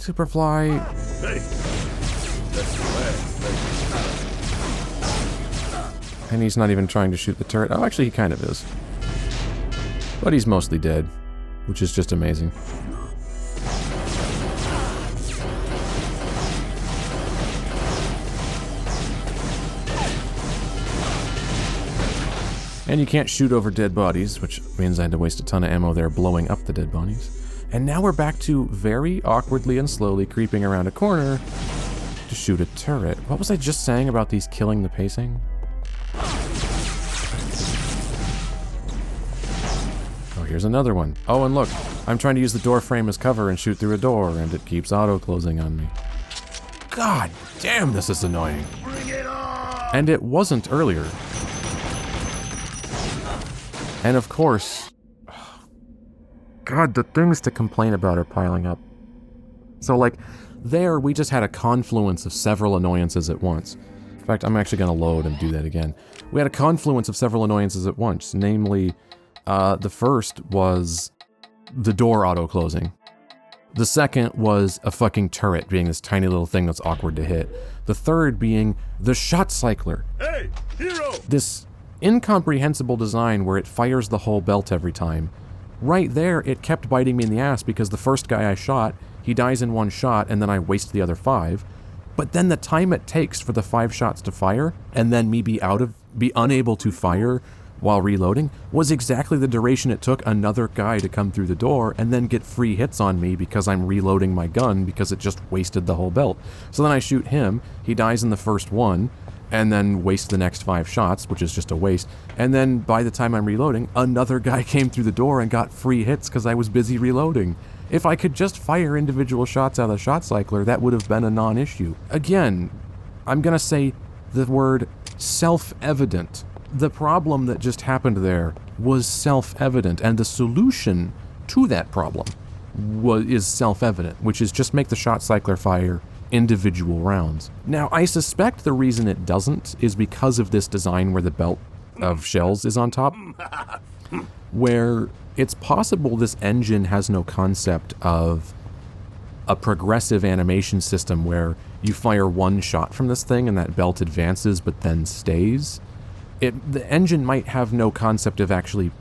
Superfly. Hey. And he's not even trying to shoot the turret. Oh, actually, he kind of is. But he's mostly dead, which is just amazing. And you can't shoot over dead bodies, which means I had to waste a ton of ammo there blowing up the dead bodies. And now we're back to very awkwardly and slowly creeping around a corner to shoot a turret. What was I just saying about these killing the pacing? Oh, here's another one. Oh, and look, I'm trying to use the door frame as cover and shoot through a door, and it keeps auto-closing on me. God damn, this is annoying. Bring it on! And it wasn't earlier. And of course, God, the things to complain about are piling up. So like, there we just had a confluence of several annoyances at once. In fact, I'm actually gonna load and do that again. We had a confluence of several annoyances at once, namely, the first was the door auto-closing. The second was a fucking turret being this tiny little thing that's awkward to hit. The third being the shotcylcer. Hey, hero! This incomprehensible design where it fires the whole belt every time. Right there, it kept biting me in the ass because the first guy I shot, he dies in one shot and then I waste the other 5. But then the time it takes for the 5 shots to fire and then me be unable to fire while reloading was exactly the duration it took another guy to come through the door and then get free hits on me because I'm reloading my gun because it just wasted the whole belt. So then I shoot him, he dies in the first one, and then waste the next 5 shots, which is just a waste. And then by the time I'm reloading, another guy came through the door and got free hits because I was busy reloading. If I could just fire individual shots out of the shotcylcer, that would have been a non-issue. Again, I'm gonna say the word self-evident. The problem that just happened there was self-evident, and the solution to that problem is self-evident, which is just make the shotcylcer fire individual rounds. Now, I suspect the reason it doesn't is because of this design where the belt of shells is on top, where it's possible this engine has no concept of a progressive animation system where you fire one shot from this thing and that belt advances but then stays. The engine might have no concept of actually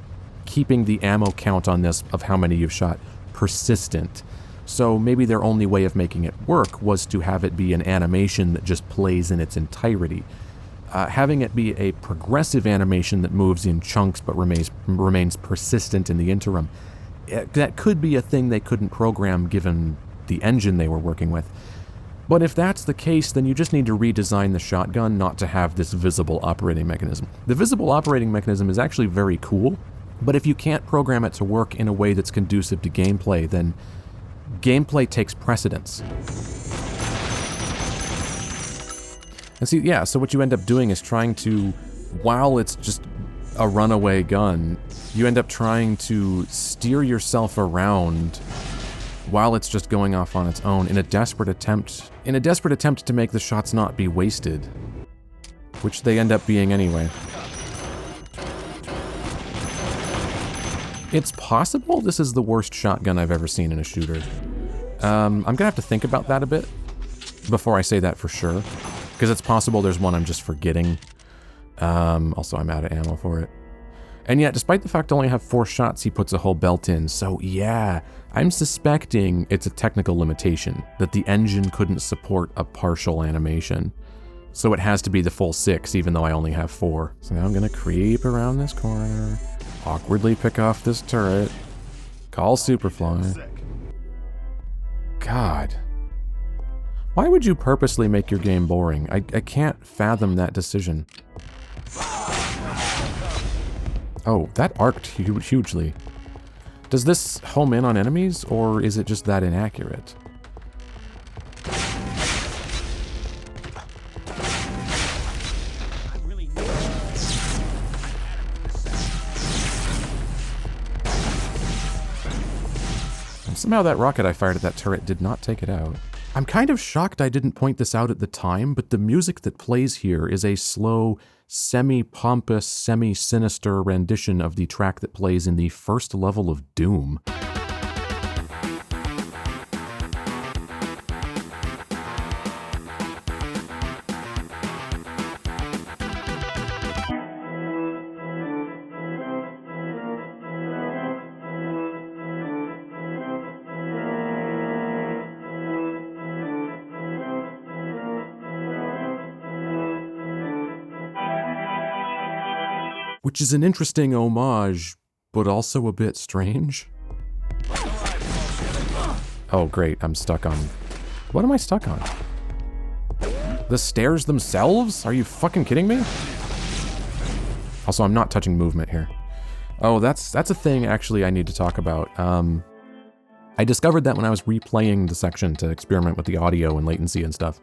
keeping the ammo count on this of how many you've shot persistent. So maybe their only way of making it work was to have it be an animation that just plays in its entirety. Having it be a progressive animation that moves in chunks but remains persistent in the interim, that could be a thing they couldn't program given the engine they were working with. But if that's the case, then you just need to redesign the shotgun not to have this visible operating mechanism. The visible operating mechanism is actually very cool, but if you can't program it to work in a way that's conducive to gameplay, then gameplay takes precedence. And see, yeah, so what you end up doing is trying to, while it's just a runaway gun, you end up trying to steer yourself around while it's just going off on its own in a desperate attempt to make the shots not be wasted, which they end up being anyway. It's possible this is the worst shotgun I've ever seen in a shooter. I'm gonna have to think about that a bit before I say that for sure, because it's possible there's one I'm just forgetting. Also, I'm out of ammo for it. And yet, despite the fact I only have 4 shots, he puts a whole belt in. So yeah, I'm suspecting it's a technical limitation, that the engine couldn't support a partial animation. So it has to be the full 6, even though I only have 4. So now I'm gonna creep around this corner, awkwardly pick off this turret, call Superfly. God. Why would you purposely make your game boring? I can't fathom that decision. Oh, that arced hugely. Does this home in on enemies, or is it just that inaccurate? And somehow that rocket I fired at that turret did not take it out. I'm kind of shocked I didn't point this out at the time, but the music that plays here is a slow, semi-pompous, semi-sinister rendition of the track that plays in the first level of Doom. Which is an interesting homage, but also a bit strange. Oh great, I'm stuck on... What am I stuck on? The stairs themselves? Are you fucking kidding me? Also, I'm not touching movement here. Oh, that's a thing actually I need to talk about. I discovered that when I was replaying the section to experiment with the audio and latency and stuff.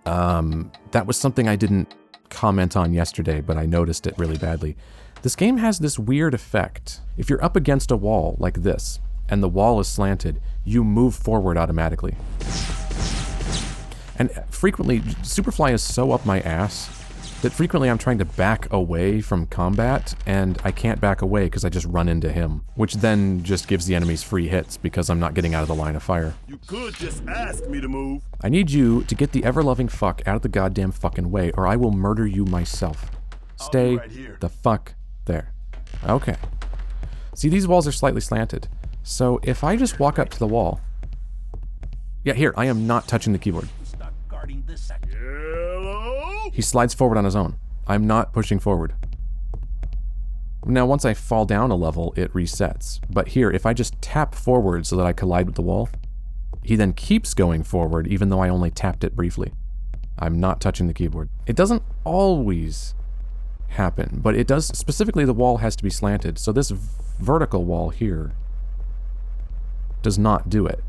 That was something I didn't comment on yesterday, but I noticed it really badly. This game has this weird effect. If you're up against a wall like this, and the wall is slanted, you move forward automatically. And frequently, Superfly is so up my ass that frequently I'm trying to back away from combat, and I can't back away because I just run into him, which then just gives the enemies free hits because I'm not getting out of the line of fire. You could just ask me to move. I need you to get the ever-loving fuck out of the goddamn fucking way, or I will murder you myself. Stay the fuck there. Okay. See, these walls are slightly slanted. So if I just walk up to the wall... Yeah, here, I am not touching the keyboard. Hello? He slides forward on his own. I'm not pushing forward. Now, once I fall down a level, it resets. But here, if I just tap forward so that I collide with the wall, he then keeps going forward even though I only tapped it briefly. I'm not touching the keyboard. It doesn't always happen, but it does. Specifically, the wall has to be slanted, so this vertical wall here does not do it.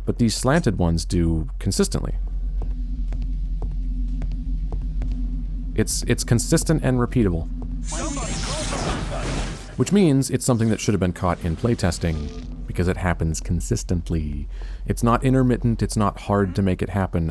But these slanted ones do consistently. It's consistent and repeatable. Which means it's something that should have been caught in playtesting, because it happens consistently. It's not intermittent, it's not hard to make it happen.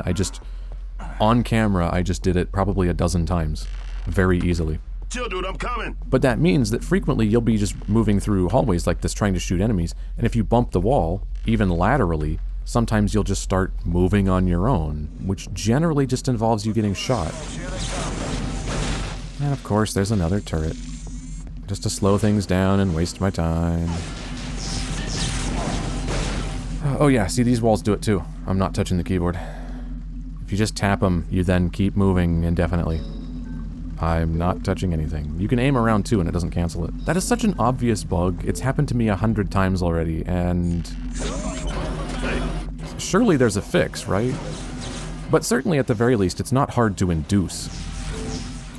On camera, I just did it probably a dozen times, very easily. Chill, dude, I'm coming. But that means that frequently you'll be just moving through hallways like this trying to shoot enemies, and if you bump the wall, even laterally, sometimes you'll just start moving on your own, which generally just involves you getting shot. And of course, there's another turret. Just to slow things down and waste my time. Oh yeah, see, these walls do it too. I'm not touching the keyboard. If you just tap them, you then keep moving indefinitely. I'm not touching anything. You can aim around too and it doesn't cancel it. That is such an obvious bug. It's happened to me 100 times already, and... surely there's a fix, right? But certainly at the very least, it's not hard to induce.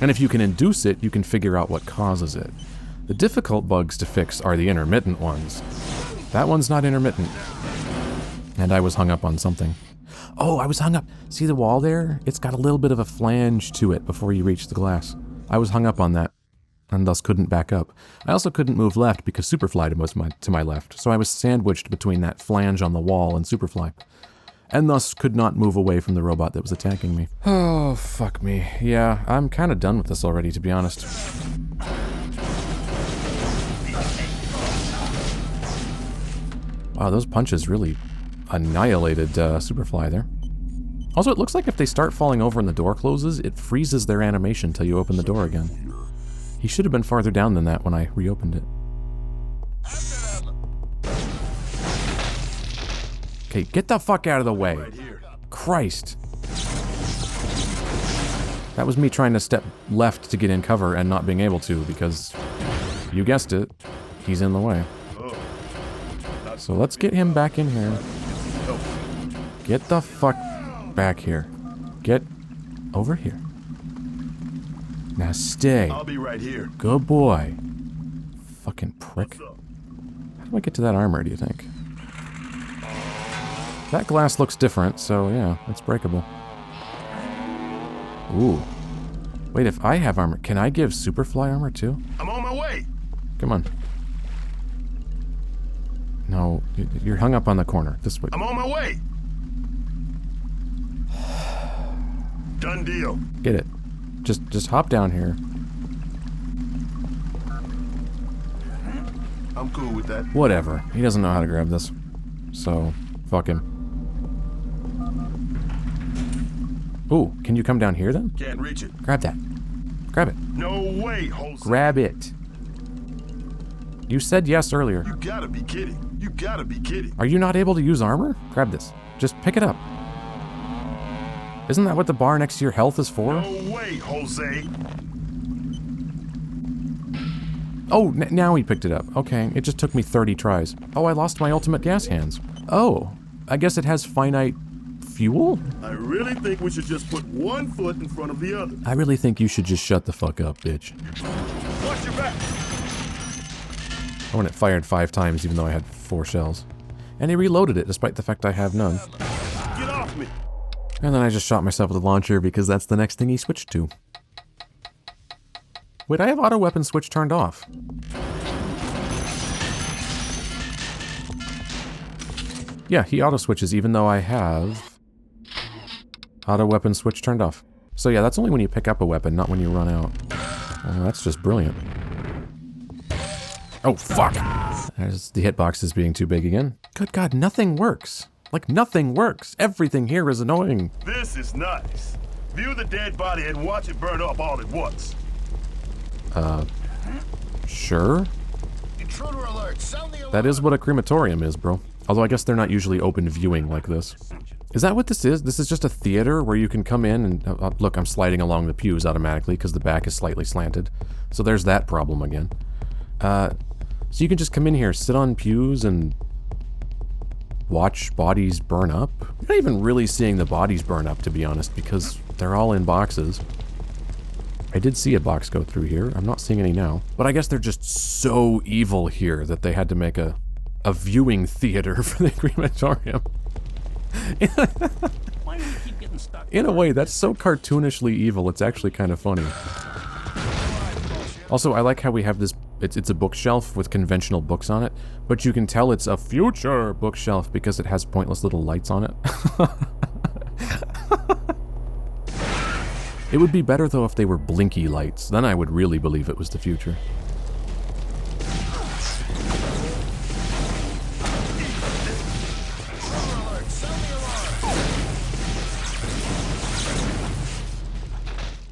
And if you can induce it, you can figure out what causes it. The difficult bugs to fix are the intermittent ones. That one's not intermittent. And I was hung up on something. Oh, I was hung up. See the wall there? It's got a little bit of a flange to it before you reach the glass. I was hung up on that, and thus couldn't back up. I also couldn't move left because Superfly was to my left, so I was sandwiched between that flange on the wall and Superfly. And thus could not move away from the robot that was attacking me. Oh, fuck me. Yeah, I'm kind of done with this already, to be honest. Wow, those punches really annihilated Superfly there. Also, it looks like if they start falling over and the door closes, it freezes their animation till you open the door again. He should have been farther down than that when I reopened it. Okay, get the fuck out of the way. Christ. That was me trying to step left to get in cover and not being able to because, you guessed it, he's in the way. So let's get him back in here. Get the fuck back here. Get over here. Now stay. I'll be right here. Good boy. Fucking prick. How do I get to that armor, do you think? That glass looks different, so yeah, it's breakable. Ooh. Wait, if I have armor, can I give Superfly armor too? I'm on my way. Come on. No, you're hung up on the corner. This way. I'm on my way. Done deal. Get it. Just hop down here. I'm cool with that. Whatever. He doesn't know how to grab this. So, fuck him. Ooh, can you come down here then? Can't reach it. Grab that. Grab it. No way, Jose. Grab it. You said yes earlier. You gotta be kidding. You gotta be kidding. Are you not able to use armor? Grab this. Just pick it up. Isn't that what the bar next to your health is for? No way, Jose. Oh, now he picked it up. Okay, it just took me 30 tries. Oh, I lost my ultimate gas hands. Oh, I guess it has finite fuel? I really think we should just put one foot in front of the other. I really think you should just shut the fuck up, bitch. Watch your back. I want it fired 5 times even though I had 4 shells. And he reloaded it despite the fact I have none. Get off me. And then I just shot myself with a launcher because that's the next thing he switched to. Wait, I have auto weapon switch turned off. Yeah, he auto switches even though I have auto weapon switch turned off. So yeah, that's only when you pick up a weapon, not when you run out. Oh, that's just brilliant. Oh, fuck! There's the hitbox is being too big again. Good God, nothing works. Like, nothing works. Everything here is annoying. This is nice. View the dead body and watch it burn up all at once. Sure? Intruder alert, sound the alarm. That is what a crematorium is, bro. Although I guess they're not usually open viewing like this. Is that what this is? This is just a theater where you can come in and... look, I'm sliding along the pews automatically because the back is slightly slanted. So there's that problem again. So you can just come in here, sit on pews, and watch bodies burn up? You're not even really seeing the bodies burn up, to be honest, because they're all in boxes. I did see a box go through here. I'm not seeing any now. But I guess they're just so evil here that they had to make a viewing theater for the crematorium. Why do we keep getting stuck? In a way, that's so cartoonishly evil, it's actually kind of funny. Also, I like how we have this, it's a bookshelf with conventional books on it, but you can tell it's a future bookshelf because it has pointless little lights on it. It would be better though if they were blinky lights, then I would really believe it was the future.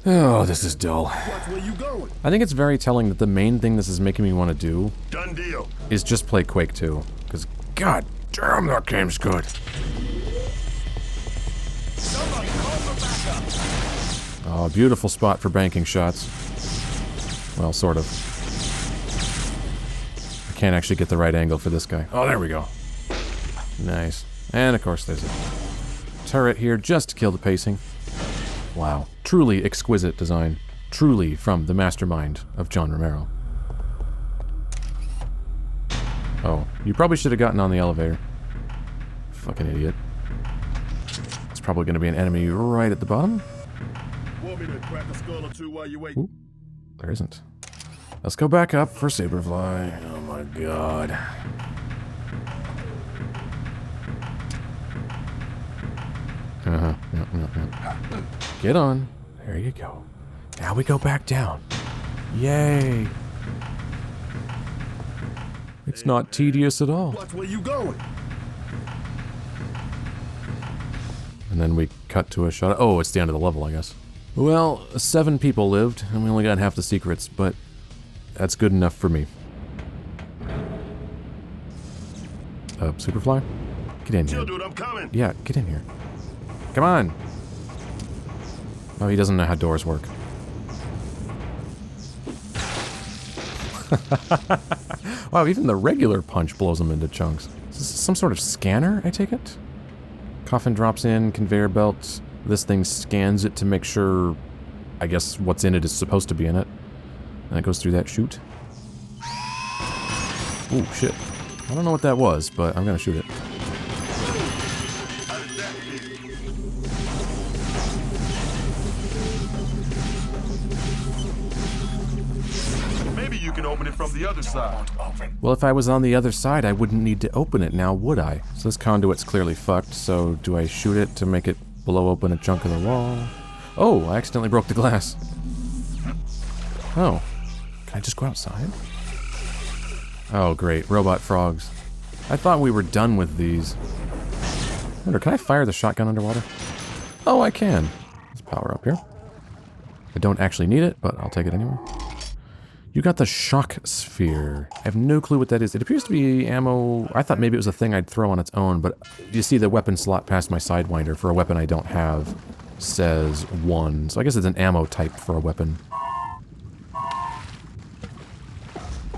Oh, this is dull. Watch where you going. I think it's very telling that the main thing this is making me want to do Done deal. is just play Quake II. Because, god damn, that game's good. Somebody call for backup. Oh, beautiful spot for banking shots. Well, sort of. I can't actually get the right angle for this guy. Oh, there we go. Nice. And of course there's a turret here just to kill the pacing. Wow. Truly exquisite design. Truly from the mastermind of John Romero. Oh, you probably should have gotten on the elevator. Fucking idiot. It's probably going to be an enemy right at the bottom. Want me to crack a skull or two while you wait? Ooh, there isn't. Let's go back up for Saberfly. Oh my god. Yeah. Get on. There you go. Now we go back down. Yay. It's not tedious at all. Watch where you going. And then we cut to a shot. Oh, it's the end of the level, I guess. Well, 7 people lived, and we only got half the secrets, but that's good enough for me. Superfly? Get in here. Chill, dude, I'm coming. Yeah, get in here. Come on! Oh, he doesn't know how doors work. Wow, even the regular punch blows him into chunks. Is this some sort of scanner, I take it? Coffin drops in, conveyor belt. This thing scans it to make sure, I guess, what's in it is supposed to be in it. And it goes through that chute. Ooh, shit. I don't know what that was, but I'm gonna shoot it. Maybe you can open it from the other side. Well, if I was on the other side, I wouldn't need to open it now, would I? So this conduit's clearly fucked, so do I shoot it to make it blow open a chunk of the wall? Oh, I accidentally broke the glass. Oh. Can I just go outside? Oh, great. Robot frogs. I thought we were done with these. I wonder, can I fire the shotgun underwater? Oh, I can. Let's power up here. I don't actually need it, but I'll take it anyway. You got the shock sphere. I have no clue what that is. It appears to be ammo. I thought maybe it was a thing I'd throw on its own, but you see the weapon slot past my Sidewinder for a weapon I don't have says 1. So I guess it's an ammo type for a weapon.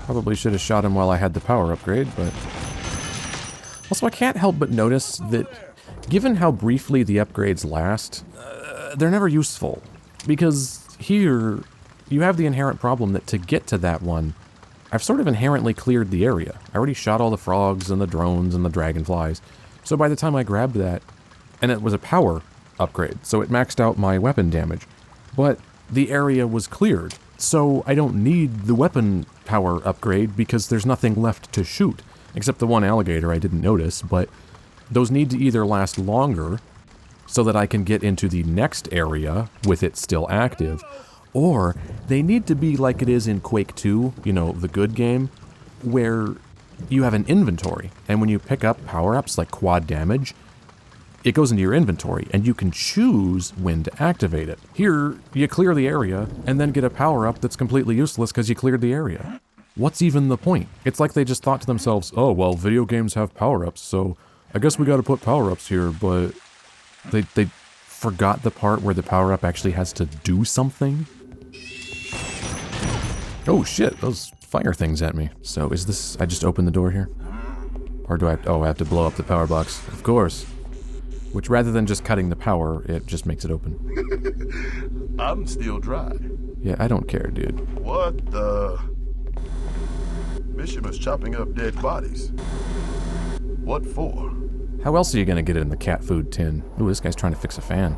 Probably should have shot him while I had the power upgrade, but... Also, I can't help but notice that, given how briefly the upgrades last, they're never useful. Because here, you have the inherent problem that to get to that one, I've sort of inherently cleared the area. I already shot all the frogs and the drones and the dragonflies. So by the time I grabbed that, and it was a power upgrade, so it maxed out my weapon damage. But the area was cleared, so I don't need the weapon power upgrade because there's nothing left to shoot. Except the one alligator I didn't notice, but those need to either last longer so that I can get into the next area with it still active, or they need to be like it is in Quake II, you know, the good game, where you have an inventory, and when you pick up power-ups like quad damage, it goes into your inventory, and you can choose when to activate it. Here, you clear the area, and then get a power-up that's completely useless because you cleared the area. What's even the point? It's like they just thought to themselves, oh, well, video games have power-ups, so I guess we gotta put power-ups here, but they forgot the part where the power-up actually has to do something? Oh shit, those fire things at me. So is this, I just open the door here? Or do I, oh, I have to blow up the power box. Of course. Which rather than just cutting the power, it just makes it open. I'm still dry. Yeah, I don't care, dude. What the? Mishima's chopping up dead bodies. What for? How else are you gonna get it in the cat food tin? Ooh, this guy's trying to fix a fan.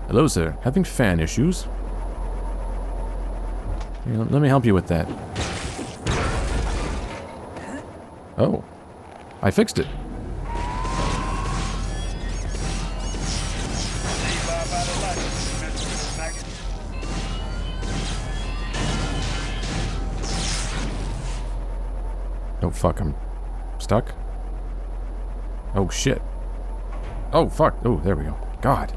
Hello, sir. Having fan issues? Here, let me help you with that. Oh. I fixed it. Oh, fuck, I'm stuck? Oh, shit. Oh, fuck. Oh, there we go. God.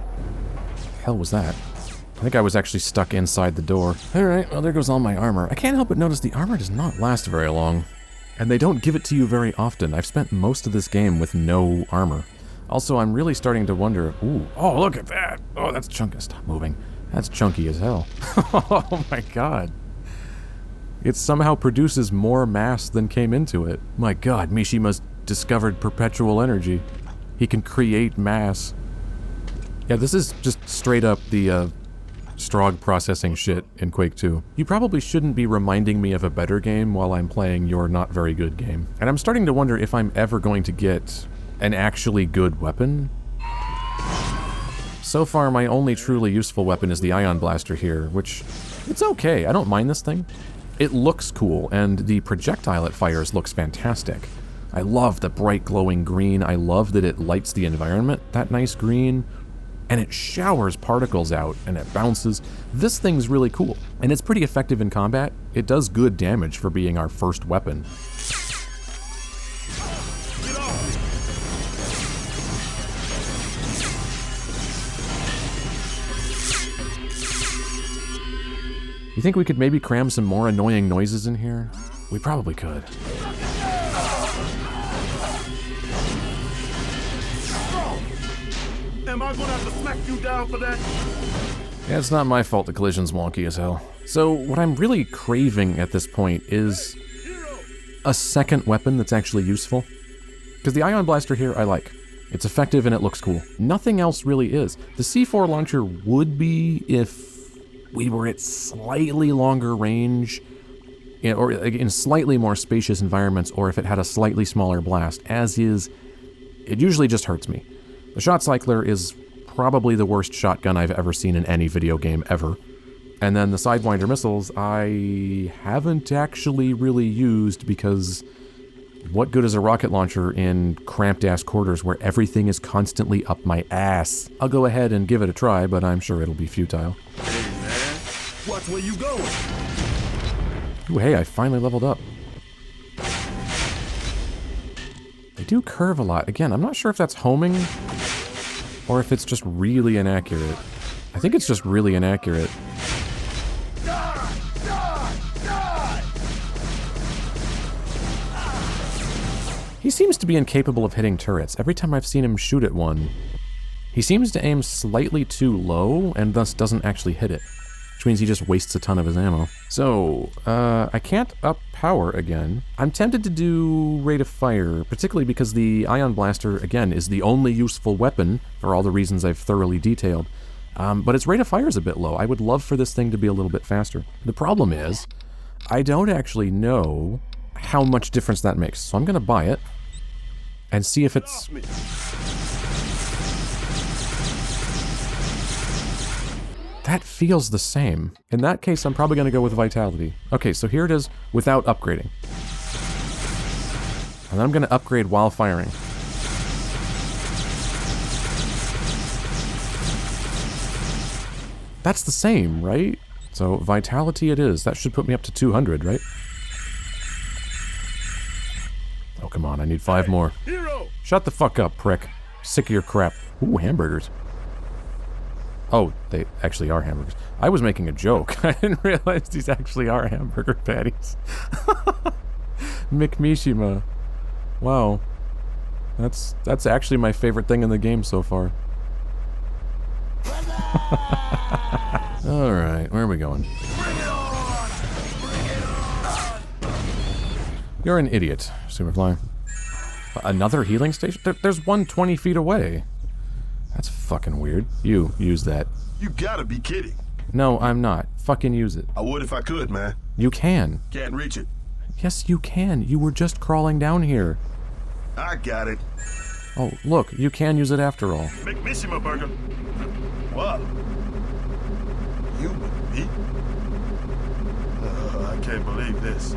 The hell was that? I think I was actually stuck inside the door. Alright, well, there goes all my armor. I can't help but notice the armor does not last very long. And they don't give it to you very often. I've spent most of this game with no armor. Also, I'm really starting to wonder... Ooh. Oh, look at that! Oh, that's chunky. Stop moving. That's chunky as hell. Oh my god. It somehow produces more mass than came into it. My god, Mishima's discovered perpetual energy. He can create mass. Yeah, this is just straight up the Strog processing shit in Quake II. You probably shouldn't be reminding me of a better game while I'm playing your not very good game. And I'm starting to wonder if I'm ever going to get an actually good weapon. So far, my only truly useful weapon is the ion blaster here, which, it's okay, I don't mind this thing. It looks cool, and the projectile it fires looks fantastic. I love the bright glowing green, I love that it lights the environment, that nice green, and it showers particles out, and it bounces. This thing's really cool, and it's pretty effective in combat. It does good damage for being our first weapon. You think we could maybe cram some more annoying noises in here? We probably could. Am I gonna have to smack you down for that? Yeah, it's not my fault the collision's wonky as hell. So what I'm really craving at this point is a second weapon that's actually useful. Because the ion blaster here I like. It's effective and it looks cool. Nothing else really is. The C4 launcher would be if we were at slightly longer range, or in slightly more spacious environments, or if it had a slightly smaller blast. As is, it usually just hurts me. The shotcylcer is probably the worst shotgun I've ever seen in any video game ever. And then the Sidewinder missiles I haven't actually really used because what good is a rocket launcher in cramped-ass quarters where everything is constantly up my ass? I'll go ahead and give it a try, but I'm sure it'll be futile. Hey man, watch where you going. Ooh, hey, I finally leveled up. They do curve a lot. Again, I'm not sure if that's homing or if it's just really inaccurate. I think it's just really inaccurate. Die! Die! Die! He seems to be incapable of hitting turrets. Every time I've seen him shoot at one, he seems to aim slightly too low and thus doesn't actually hit it. which means he just wastes a ton of his ammo. So, I can't up power again. I'm tempted to do rate of fire, particularly because the ion blaster, again, is the only useful weapon for all the reasons I've thoroughly detailed. But its rate of fire is a bit low. I would love for this thing to be a little bit faster. The problem is, I don't actually know how much difference that makes. So I'm going to buy it and see if it's... That feels the same. In that case, I'm probably going to go with vitality. Okay, so here it is without upgrading. And then I'm going to upgrade while firing. That's the same, right? So vitality it is. That should put me up to 200, right? Oh, come on. I need 5 more. Hero! Shut the fuck up, prick. Sick of your crap. Ooh, hamburgers. Oh, they actually are hamburgers. I was making a joke. I didn't realize these actually are hamburger patties. Mishima. Wow. That's actually my favorite thing in the game so far. Alright, where are we going? You're an idiot, Superfly. Another healing station? There's one 20 feet away. That's fucking weird. You, use that. You gotta be kidding. No, I'm not. Fucking use it. I would if I could, man. You can. Can't reach it. Yes, you can. You were just crawling down here. I got it. Oh, look, you can use it after all. Mishima burger. What? Human meat? I can't believe this.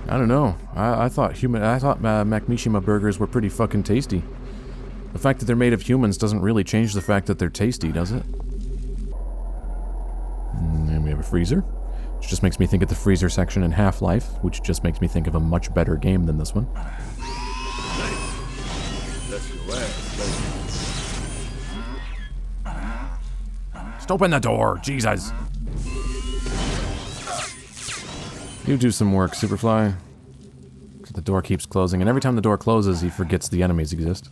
I don't know. I thought Mishima burgers were pretty fucking tasty. The fact that they're made of humans doesn't really change the fact that they're tasty, does it? And we have a freezer, which just makes me think of the freezer section in Half-Life, which just makes me think of a much better game than this one. Just open the door, Jesus! You do some work, Superfly. The door keeps closing, and every time the door closes, he forgets the enemies exist.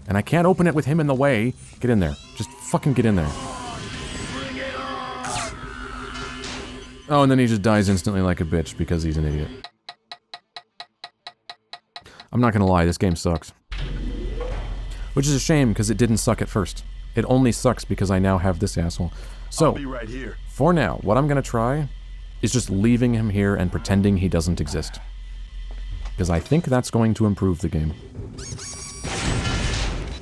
And I can't open it with him in the way. Get in there. Just fucking get in there. Oh, and then he just dies instantly like a bitch because he's an idiot. I'm not gonna lie, this game sucks. Which is a shame, because it didn't suck at first. It only sucks because I now have this asshole. So, I'll be right here. For now, what I'm gonna try is just leaving him here and pretending he doesn't exist. Because I think that's going to improve the game.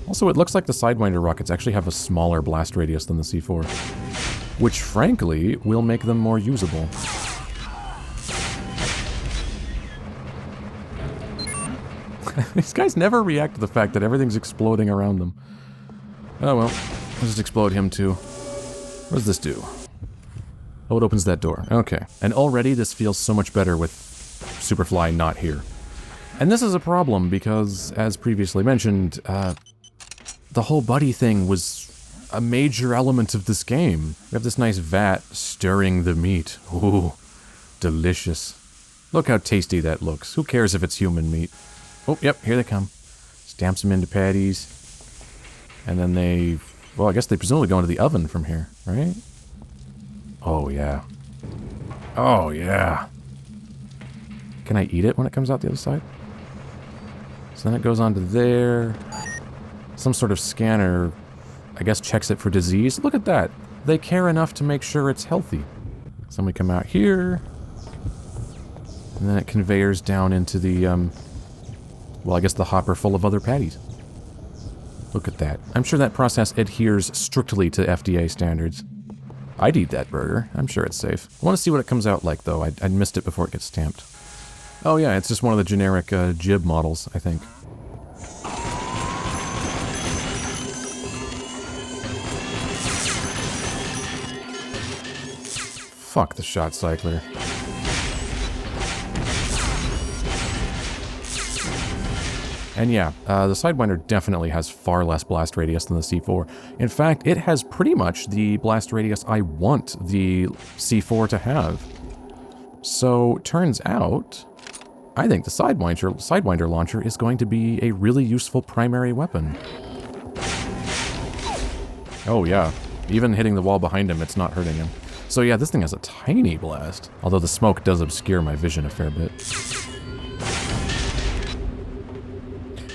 Also, it looks like the Sidewinder rockets actually have a smaller blast radius than the C4. Which, frankly, will make them more usable. These guys never react to the fact that everything's exploding around them. Oh well, I'll just explode him too. What does this do? Oh, it opens that door. Okay. And already this feels so much better with Superfly not here. And this is a problem because, as previously mentioned, the whole buddy thing was a major element of this game. We have this nice vat stirring the meat. Ooh, delicious. Look how tasty that looks. Who cares if it's human meat? Oh, yep, here they come. Stamps them into patties. And then they... Well, I guess they presumably go into the oven from here, right? Oh, yeah. Oh, yeah. Can I eat it when it comes out the other side? So then it goes on to there. Some sort of scanner, I guess, checks it for disease. Look at that. They care enough to make sure it's healthy. So then we come out here. And then it conveyors down into the, well, I guess the hopper full of other patties. Look at that. I'm sure that process adheres strictly to FDA standards. I'd eat that burger. I'm sure it's safe. I want to see what it comes out like, though. I missed it before it gets stamped. Oh yeah, it's just one of the generic jib models, I think. Fuck the shotcylcer. And yeah, the Sidewinder definitely has far less blast radius than the C4. In fact, it has pretty much the blast radius I want the C4 to have. So, turns out, I think the Sidewinder launcher is going to be a really useful primary weapon. Oh yeah, even hitting the wall behind him, it's not hurting him. So yeah, this thing has a tiny blast, although the smoke does obscure my vision a fair bit.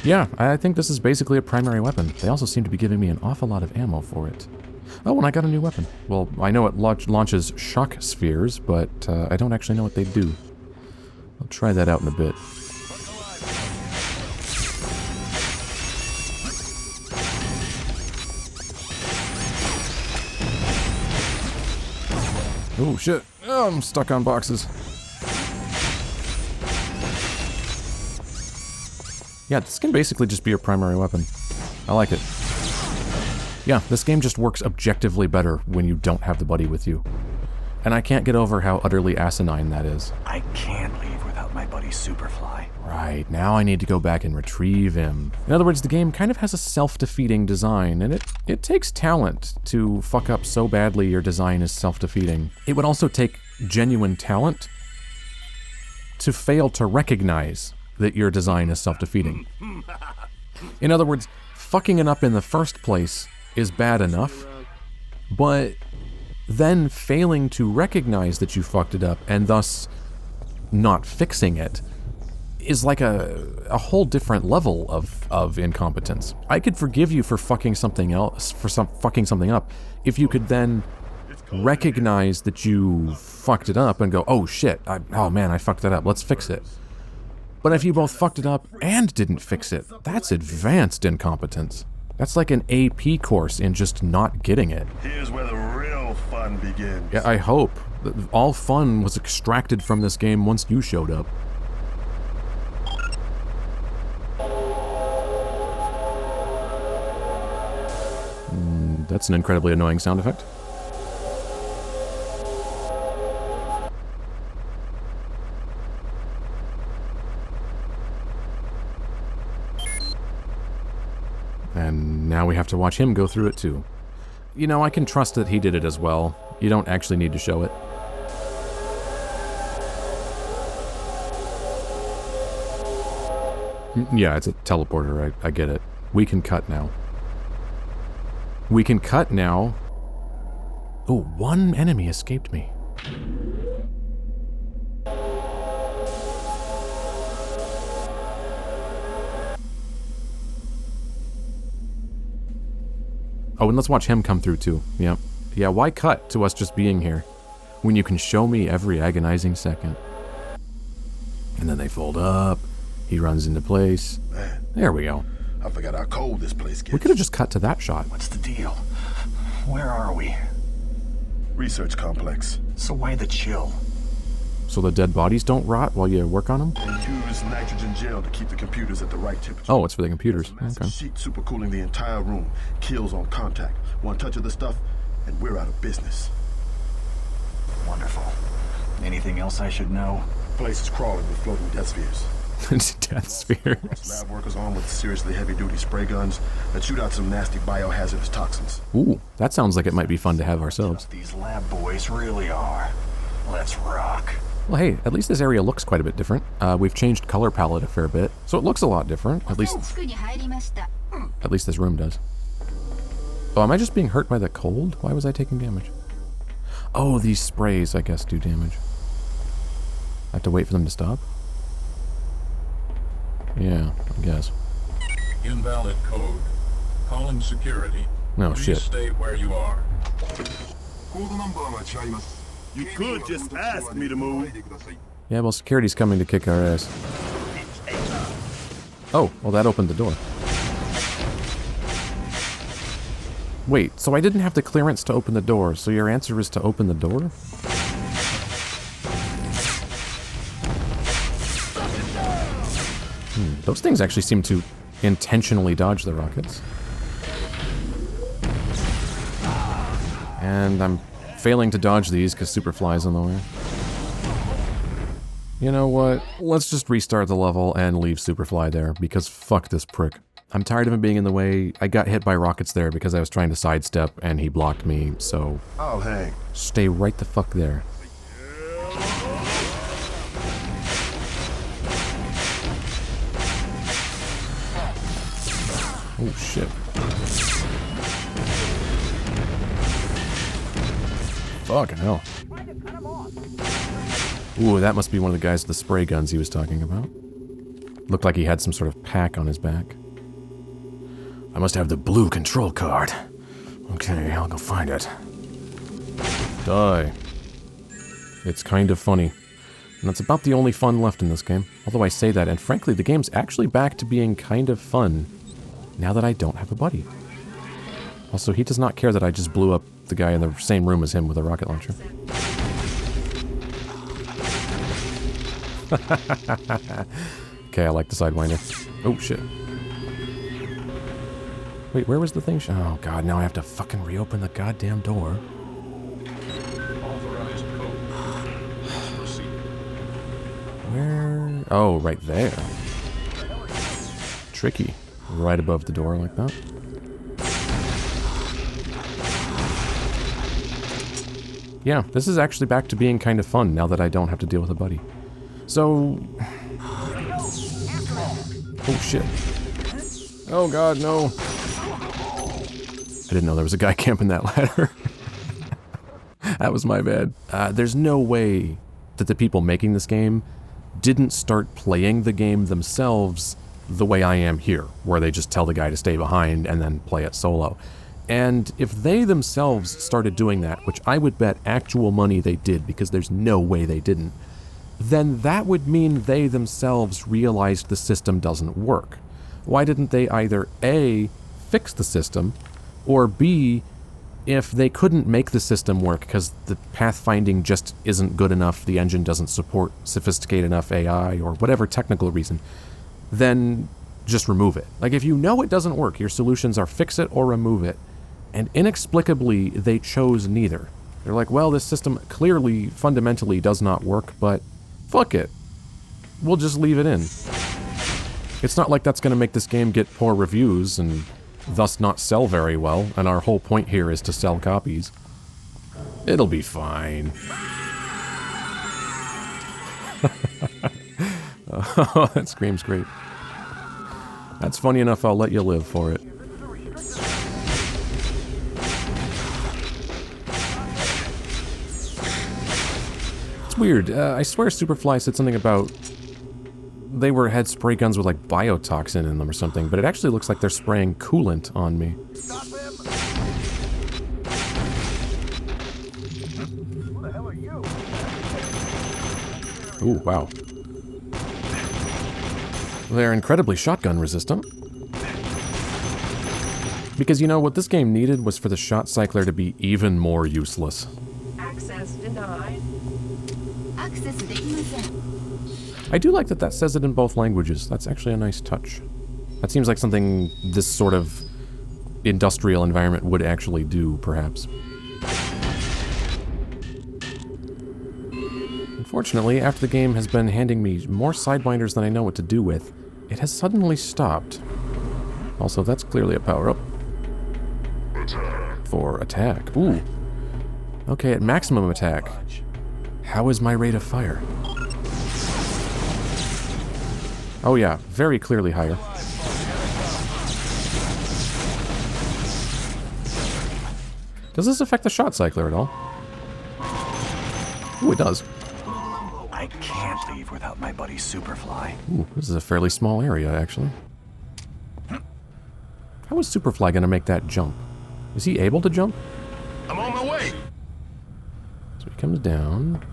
Yeah, I think this is basically a primary weapon. They also seem to be giving me an awful lot of ammo for it. Oh, and I got a new weapon. Well, I know it launches shock spheres, but I don't actually know what they do. I'll try that out in a bit. Oh, shit. Oh, I'm stuck on boxes. Yeah, this can basically just be your primary weapon. I like it. Yeah, this game just works objectively better when you don't have the buddy with you. And I can't get over how utterly asinine that is. I can't leave without my buddy Superfly. Right, now I need to go back and retrieve him. In other words, the game kind of has a self-defeating design, and it takes talent to fuck up so badly your design is self-defeating. It would also take genuine talent to fail to recognize that your design is self-defeating. In other words, fucking it up in the first place is bad enough, but then failing to recognize that you fucked it up and thus not fixing it is like a whole different level of incompetence. I could forgive you for fucking something else, for fucking something up, if you could then recognize that you fucked it up and go, oh shit, oh man, I fucked that up, let's fix it. But if you both fucked it up and didn't fix it, that's advanced incompetence. That's like an AP course in just not getting it. Here's where the real fun begins. Yeah, I hope. All fun was extracted from this game once you showed up. That's an incredibly annoying sound effect. And now we have to watch him go through it too. You know, I can trust that he did it as well. You don't actually need to show it. Yeah, it's a teleporter, I get it. We can cut now. We can cut now. Oh, one enemy escaped me. Oh, and let's watch him come through too. Yep. Yeah, why cut to us just being here when you can show me every agonizing second? And then they fold up. He runs into place. Man, there we go. I forgot how cold this place gets. We could have just cut to that shot. What's the deal? Where are we? Research complex. So why the chill? So the dead bodies don't rot while you work on them? They use nitrogen gel to keep the computers at the right temperature. Oh, it's for the computers. Okay. Sheet supercooling the entire room. Kills on contact. One touch of the stuff, and we're out of business. Wonderful. Anything else I should know? Place is crawling with floating death spheres. Death spheres. Lab workers armed with seriously heavy-duty spray guns that shoot out some nasty biohazardous toxins. Ooh, that sounds like it might be fun to have ourselves. These lab boys really are. Let's rock. Well, hey, at least this area looks quite a bit different. We've changed color palette a fair bit, so it looks a lot different. At least this room does. Oh, am I just being hurt by the cold? Why was I taking damage? Oh, these sprays, I guess, do damage. I have to wait for them to stop? Yeah, I guess. Invalid code. Calling security. Oh, Please shit. stay where you are. You could just ask me to move. Yeah, well, security's coming to kick our ass. Oh, well, that opened the door. Wait, so I didn't have the clearance to open the door, so your answer is to open the door? Those things actually seem to intentionally dodge the rockets. And I'm failing to dodge these because Superfly's on the way. You know what? Let's just restart the level and leave Superfly there, because fuck this prick. I'm tired of him being in the way. I got hit by rockets there because I was trying to sidestep and he blocked me, so... I'll hang. Stay right the fuck there. Oh shit. Fucking hell. Ooh, that must be one of the guys with the spray guns he was talking about. Looked like he had some sort of pack on his back. I must have the blue control card. Okay, I'll go find it. Die. It's kind of funny. And that's about the only fun left in this game. Although I say that, and frankly, the game's actually back to being kind of fun now that I don't have a buddy. Also, he does not care that I just blew up the guy in the same room as him with a rocket launcher. Okay, I like the Sidewinder. Oh, shit. Wait, where was the thing? Oh, God, now I have to fucking reopen the goddamn door. Authorized code. Proceed. Where? Oh, right there. Tricky. Right above the door like that. Yeah, this is actually back to being kind of fun now that I don't have to deal with a buddy. So... Oh, shit. Oh, God, no. I didn't know there was a guy camping that ladder. That was my bad. There's no way that the people making this game didn't start playing the game themselves the way I am here, where they just tell the guy to stay behind and then play it solo. And if they themselves started doing that, which I would bet actual money they did, because there's no way they didn't, then that would mean they themselves realized the system doesn't work. Why didn't they either A, fix the system, or B, if they couldn't make the system work because the pathfinding just isn't good enough, the engine doesn't support sophisticated enough AI, or whatever technical reason, then just remove it. Like, if you know it doesn't work, your solutions are fix it or remove it. And inexplicably, they chose neither. They're like, well, this system clearly, fundamentally does not work, but fuck it. We'll just leave it in. It's not like that's going to make this game get poor reviews and thus not sell very well, and our whole point here is to sell copies. It'll be fine. Oh, that scream's great. That's funny enough, I'll let you live for it. It's weird. I swear Superfly said something about they had spray guns with like biotoxin in them or something, but it actually looks like they're spraying coolant on me. Stop him! Who the hell are you? Ooh, wow. They're incredibly shotgun resistant. Because, you know, what this game needed was for the shotcycler to be even more useless. Access denied. Access denied. I do like that that says it in both languages. That's actually a nice touch. That seems like something this sort of industrial environment would actually do, perhaps. Unfortunately, after the game has been handing me more sidewinders than I know what to do with, it has suddenly stopped. Also, that's clearly a power-up. For attack. Ooh. Okay, at maximum attack. How is my rate of fire? Oh yeah, very clearly higher. Does this affect the shotcycler at all? Ooh, it does. I can't leave without my buddy Superfly. Ooh, this is a fairly small area, actually. How is Superfly gonna make that jump? Is he able to jump? I'm on my way! So he comes down,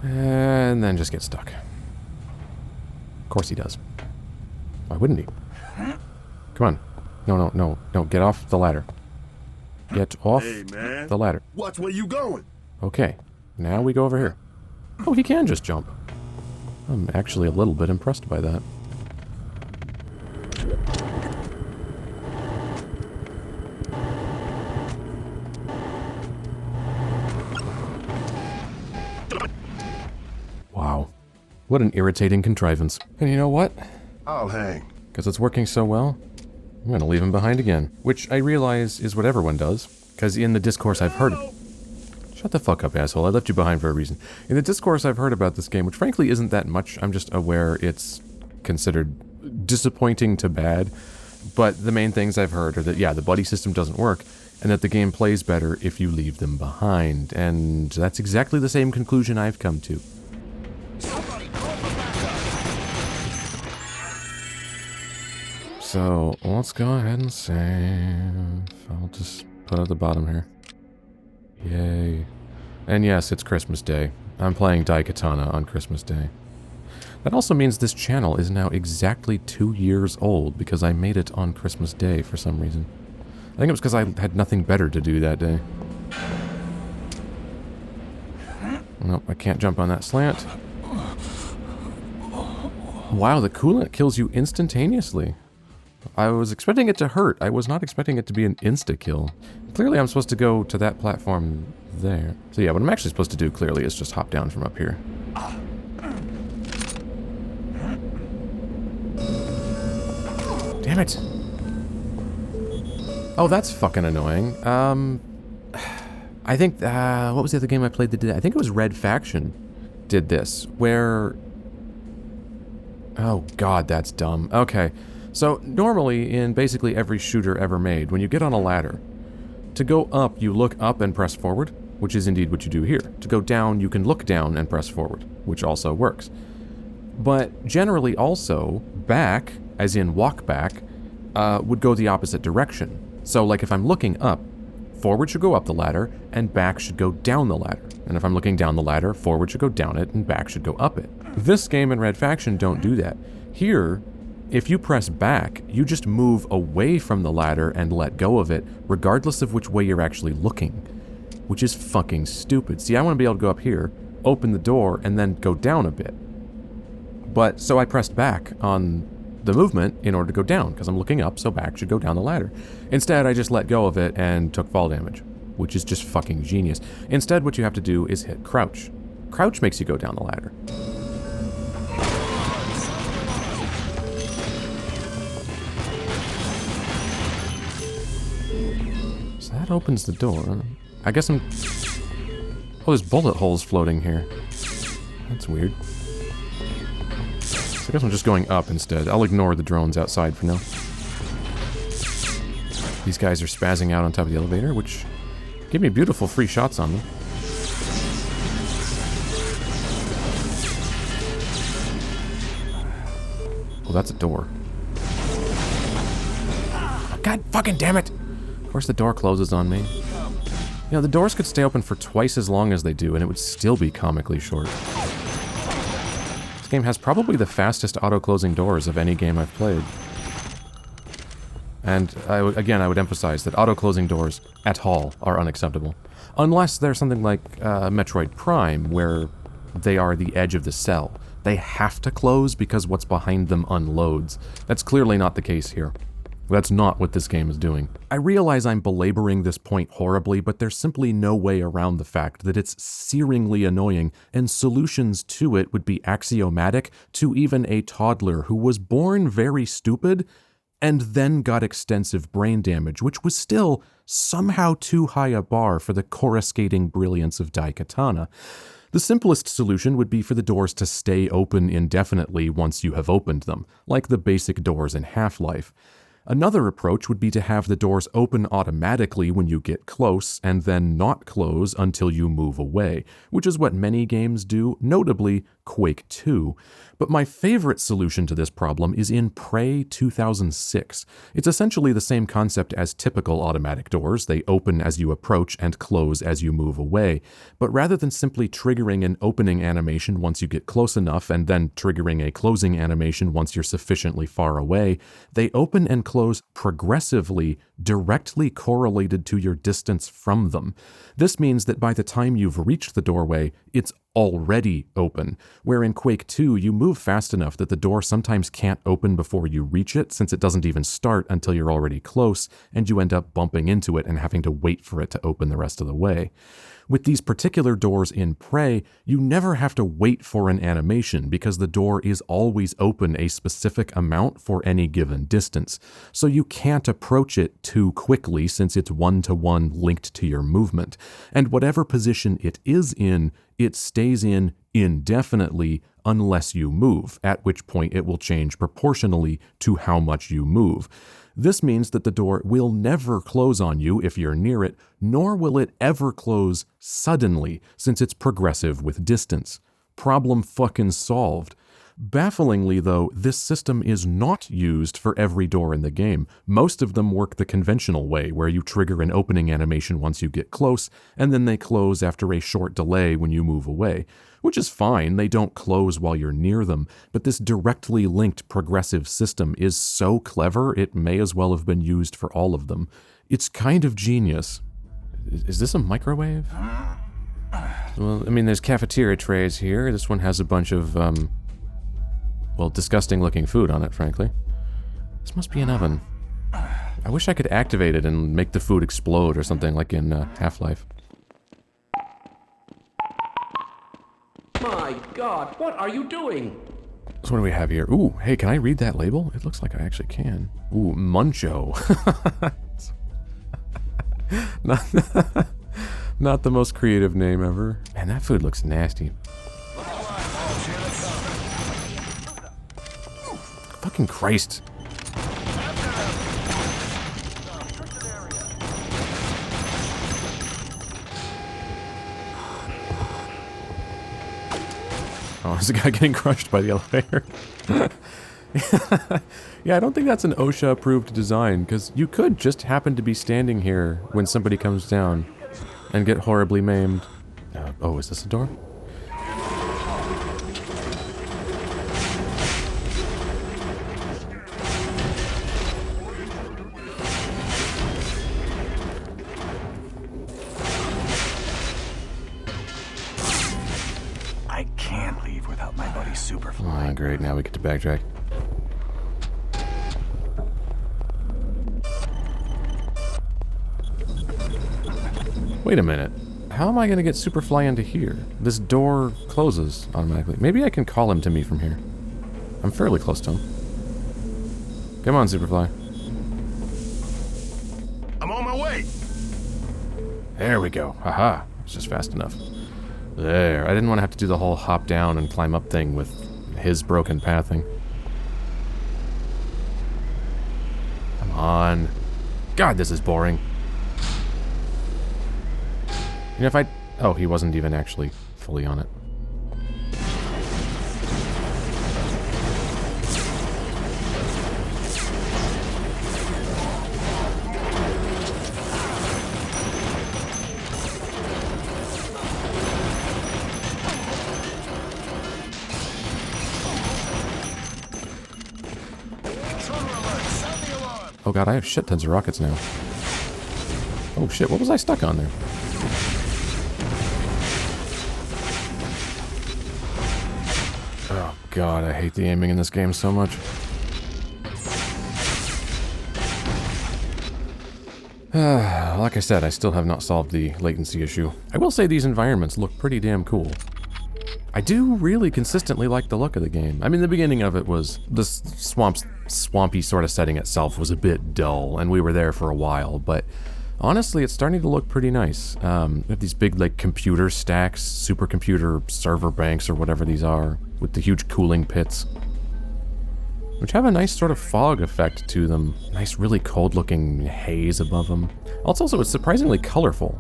and then just gets stuck. Of course he does. Why wouldn't he? Come on. No, get off the ladder. Get off Hey, man. the ladder. Watch where you going! Okay, now we go over here. Oh, he can just jump. I'm actually a little bit impressed by that. Wow. What an irritating contrivance. And you know what? I'll hang. Because it's working so well, I'm going to leave him behind again. Which I realize is what everyone does. Because in the discourse I've heard... Shut the fuck up, asshole. I left you behind for a reason. In the discourse I've heard about this game, which frankly isn't that much, I'm just aware it's considered disappointing to bad. But the main things I've heard are that, yeah, the buddy system doesn't work. and that the game plays better if you leave them behind, and that's exactly the same conclusion I've come to. So, let's go ahead and save. I'll just put it at the bottom here. Yay. And yes, it's Christmas Day. I'm playing Daikatana on Christmas Day. That also means this channel is now exactly 2 years old because I made it on Christmas Day for some reason. I think it was because I had nothing better to do that day. Nope, I can't jump on that slant. Wow, the coolant kills you instantaneously. I was expecting it to hurt. I was not expecting it to be an insta-kill. Clearly I'm supposed to go to that platform there. So yeah, what I'm actually supposed to do clearly is just hop down from up here. Damn it. Oh, that's fucking annoying. I think, what was the other game I played that did that? I think it was Red Faction did this, where... Oh god, that's dumb. Okay. So, normally, in basically every shooter ever made, when you get on a ladder, to go up, you look up and press forward, which is indeed what you do here. To go down, you can look down and press forward, which also works. But generally also, back, as in walk back, would go the opposite direction. So, like, if I'm looking up, forward should go up the ladder, and back should go down the ladder. And if I'm looking down the ladder, forward should go down it, and back should go up it. This game and Red Faction don't do that. Here, if you press back, you just move away from the ladder and let go of it, regardless of which way you're actually looking. Which is fucking stupid. See, I want to be able to go up here, open the door, and then go down a bit. But, so I pressed back on the movement in order to go down, because I'm looking up, so back should go down the ladder. Instead, I just let go of it and took fall damage, which is just fucking genius. Instead, what you have to do is hit crouch. Crouch makes you go down the ladder. So that opens the door. I guess I'm... Oh, there's bullet holes floating here. That's weird. I guess I'm just going up instead. I'll ignore the drones outside for now. These guys are spazzing out on top of the elevator, which give me beautiful free shots on them. Oh, that's a door. Oh, God fucking damn it! Of course the door closes on me. You know, the doors could stay open for twice as long as they do, and it would still be comically short. This game has probably the fastest auto-closing doors of any game I've played. And, again, I would emphasize that auto-closing doors, at all, are unacceptable. Unless they're something like Metroid Prime, where they are the edge of the cell. They have to close because what's behind them unloads. That's clearly not the case here. That's not what this game is doing. I realize I'm belaboring this point horribly, but there's simply no way around the fact that it's searingly annoying, and solutions to it would be axiomatic to even a toddler who was born very stupid and then got extensive brain damage, which was still somehow too high a bar for the coruscating brilliance of Daikatana. The simplest solution would be for the doors to stay open indefinitely once you have opened them, like the basic doors in Half-Life. Another approach would be to have the doors open automatically when you get close, and then not close until you move away, which is what many games do, notably Quake II. But my favorite solution to this problem is in Prey 2006. It's essentially the same concept as typical automatic doors. They open as you approach and close as you move away. But rather than simply triggering an opening animation once you get close enough and then triggering a closing animation once you're sufficiently far away, they open and close progressively, directly correlated to your distance from them. This means that by the time you've reached the doorway, it's already open, where in Quake II you move fast enough that the door sometimes can't open before you reach it, since it doesn't even start until you're already close, and you end up bumping into it and having to wait for it to open the rest of the way. With these particular doors in Prey, you never have to wait for an animation because the door is always open a specific amount for any given distance, so you can't approach it too quickly since it's one-to-one linked to your movement, and whatever position it is in, it stays in indefinitely unless you move, at which point it will change proportionally to how much you move. This means that the door will never close on you if you're near it, nor will it ever close suddenly, since it's progressive with distance. Problem fucking solved. Bafflingly, though, this system is not used for every door in the game. Most of them work the conventional way, where you trigger an opening animation once you get close, and then they close after a short delay when you move away. Which is fine, they don't close while you're near them, but this directly linked progressive system is so clever it may as well have been used for all of them. It's kind of genius. Is this a microwave? Well, I mean, there's cafeteria trays here. This one has a bunch of, well, disgusting looking food on it, frankly. This must be an oven. I wish I could activate it and make the food explode or something like in Half-Life. My God, what are you doing? So what do we have here? Ooh, hey, can I read that label? It looks like I actually can. Ooh, Muncho. Not the most creative name ever. Man, that food looks nasty. Fucking Christ. Oh, there's a guy getting crushed by the elevator. Yeah, I don't think that's an OSHA-approved design, because you could just happen to be standing here when somebody comes down and get horribly maimed. Oh, is this a door? I can't leave without my buddy Superfly. Ah, great, now we get to backtrack. Wait a minute. How am I going to get Superfly into here? This door closes automatically. Maybe I can call him to me from here. I'm fairly close to him. Come on, Superfly. I'm on my way. There we go. Haha. It's just fast enough. There. I didn't want to have to do the whole hop down and climb up thing with his broken pathing. Come on. God, this is boring. And if I... Oh, he wasn't even actually fully on it. Oh god, I have shit tons of rockets now. Oh shit, what was I stuck on there? Oh god, I hate the aiming in this game so much. Like I said, I still have not solved the latency issue. I will say these environments look pretty damn cool. I do really consistently like the look of the game. I mean, the beginning of it was... the swampy sort of setting itself was a bit dull, and we were there for a while, but honestly, it's starting to look pretty nice. We have these big, like, computer stacks, supercomputer server banks, or whatever these are, with the huge cooling pits, which have a nice sort of fog effect to them. Nice, really cold-looking haze above them. Also, it's surprisingly colorful,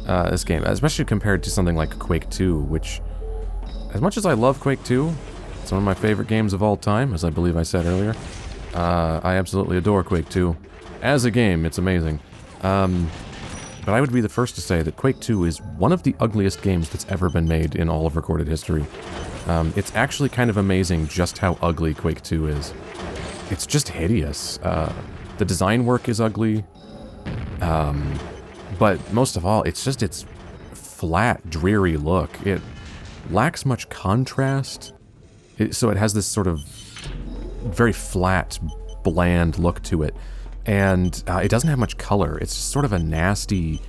this game, especially compared to something like Quake II, which... as much as I love Quake II, it's one of my favorite games of all time, as I believe I said earlier. I absolutely adore Quake II. As a game, it's amazing. But I would be the first to say that Quake II is one of the ugliest games that's ever been made in all of recorded history. It's actually kind of amazing just how ugly Quake II is. It's just hideous. The design work is ugly. But most of all, it's just its flat, dreary look. It lacks much contrast, so it has this sort of very flat, bland look to it, and it doesn't have much color. It's just sort of a nasty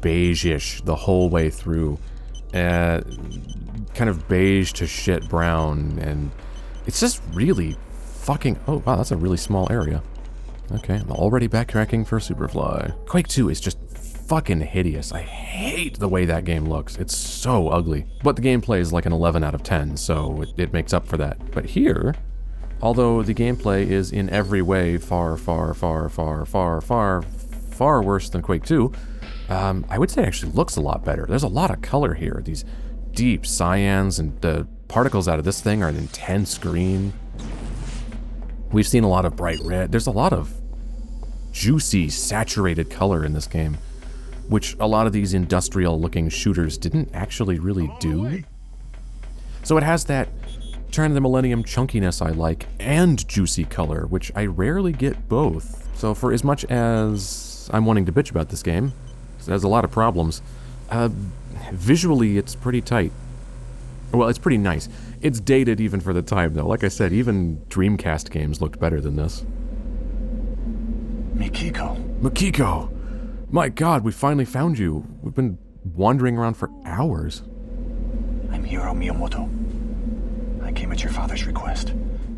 beige-ish the whole way through, kind of beige to shit brown, and it's just really fucking... oh wow, that's a really small area. Okay, I'm already backtracking for Superfly. Quake 2 is just fucking hideous. I hate the way that game looks. It's so ugly. But the gameplay is like an 11 out of 10, so it makes up for that. But here, Although the gameplay is in every way far, far, far, far, far, far, far worse than Quake II, I would say it actually looks a lot better. There's a lot of color here. These deep cyans, and the particles out of this thing are an intense green. We've seen a lot of bright red. There's a lot of juicy, saturated color in this game, which a lot of these industrial-looking shooters didn't actually really do. So it has that Turn of the Millennium chunkiness I like, and juicy color, which I rarely get both. So for as much as I'm wanting to bitch about this game, it has a lot of problems, visually it's pretty tight. Well, it's pretty nice. It's dated even for the time, though. Like I said, even Dreamcast games looked better than this. Mikiko. Mikiko! My god, we finally found you. We've been wandering around for hours. I'm Hiro Miyamoto. I came at your father's request.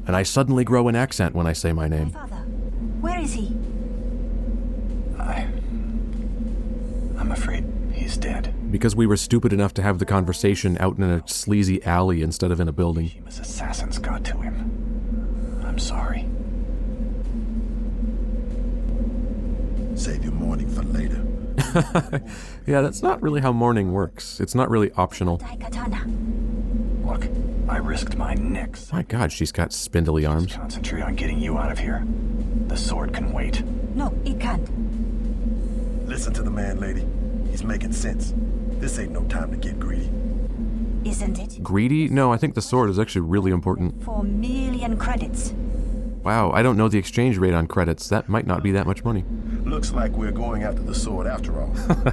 And I suddenly grow an accent when I say my name. Father, where is he? I'm afraid he's dead. Because we were stupid enough to have the conversation out in a sleazy alley instead of in a building. Mishima's assassins got to him. I'm sorry. Save your mourning for later. Yeah, that's not really how mourning works. It's not really optional. Daikatana. Look, I risked my neck. My god, she's got spindly arms. Concentrate on getting you out of here. The sword can wait. No, it can't. Listen to the man, lady. He's making sense. This ain't no time to get greedy. Isn't it? Greedy? No, I think the sword is actually really important. 4 million credits. Wow, I don't know the exchange rate on credits. That might not be that much money. Looks like we're going after the sword after all.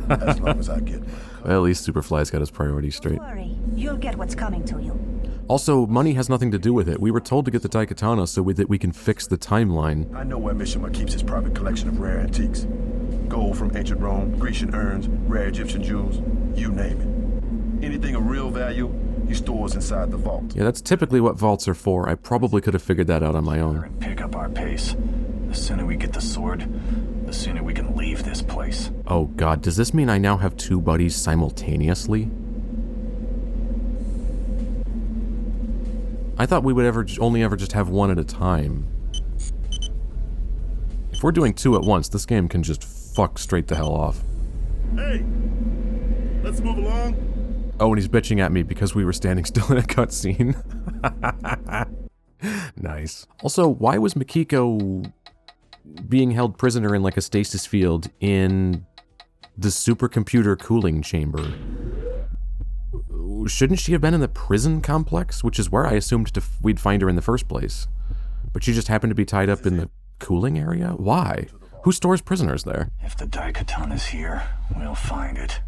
As long as I get my Well, at least Superfly's got his priorities straight. Don't worry, you'll get what's coming to you. Also, money has nothing to do with it. We were told to get the Daikatana so that we can fix the timeline. I know where Mishima keeps his private collection of rare antiques. Gold from ancient Rome, Grecian urns, rare Egyptian jewels, you name it. Anything of real value, he stores inside the vault. Yeah, that's typically what vaults are for. I probably could have figured that out on my own. And pick up our pace. The sooner we get the sword, the sooner we can leave this place. Oh god, does this mean I now have 2 buddies simultaneously? I thought we would only ever just have one at a time. If we're doing 2 at once, this game can just fuck straight the hell off. Hey, let's move along. Oh, and he's bitching at me because we were standing still in a cutscene. Nice. Also, why was Mikiko being held prisoner in like a stasis field in the supercomputer cooling chamber? Shouldn't she have been in the prison complex, which is where I assumed we'd find her in the first place? But she just happened to be tied up in the cooling area? Why? Who stores prisoners there? If the Daikatana's here, we'll find it.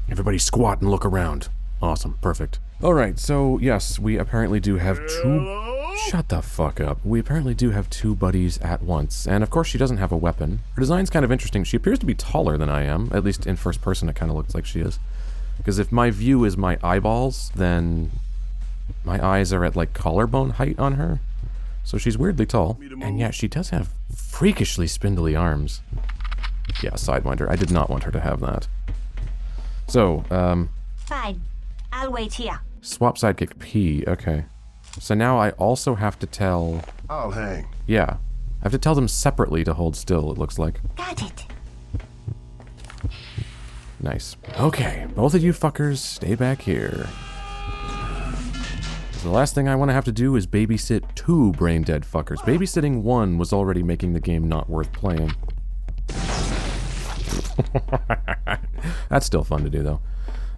Everybody squat and look around. Awesome. Perfect. Alright, so yes, we apparently do have 2... Shut the fuck up. We apparently do have 2 buddies at once. And of course she doesn't have a weapon. Her design's kind of interesting. She appears to be taller than I am. At least in first person it kind of looks like she is. Because if my view is my eyeballs, then my eyes are at like collarbone height on her. So she's weirdly tall. And yeah, she does have freakishly spindly arms. Yeah, Sidewinder. I did not want her to have that. So, Fine. I'll wait here. swap sidekick P. Okay. So now I also have to tell... I'll hang. Yeah. I have to tell them separately to hold still, it looks like. Got it. Nice. Okay, both of you fuckers stay back here. The last thing I want to have to do is babysit 2 brain-dead fuckers. Babysitting 1 was already making the game not worth playing. That's still fun to do, though.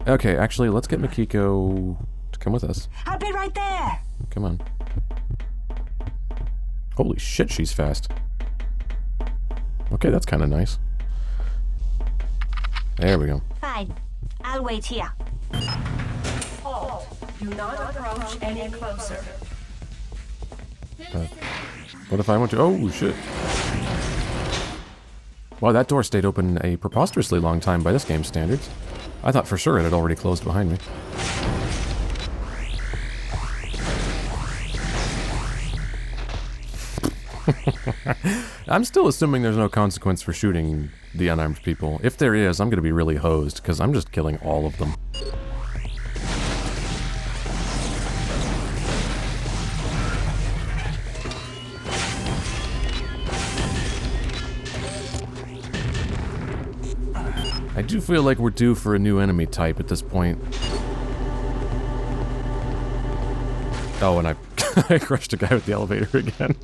Okay, actually, let's get Mikiko to come with us. I'll be right there. Come on. Holy shit, she's fast. Okay, that's kind of nice. There we go. Fine. I'll wait here. Halt. Do not approach any closer. What if I want to? Oh, shit. Wow, that door stayed open a preposterously long time by this game's standards. I thought for sure it had already closed behind me. I'm still assuming there's no consequence for shooting the unarmed people. If there is, I'm gonna be really hosed, because I'm just killing all of them. do feel like we're due for a new enemy type at this point. Oh, and I crushed a guy with the elevator again.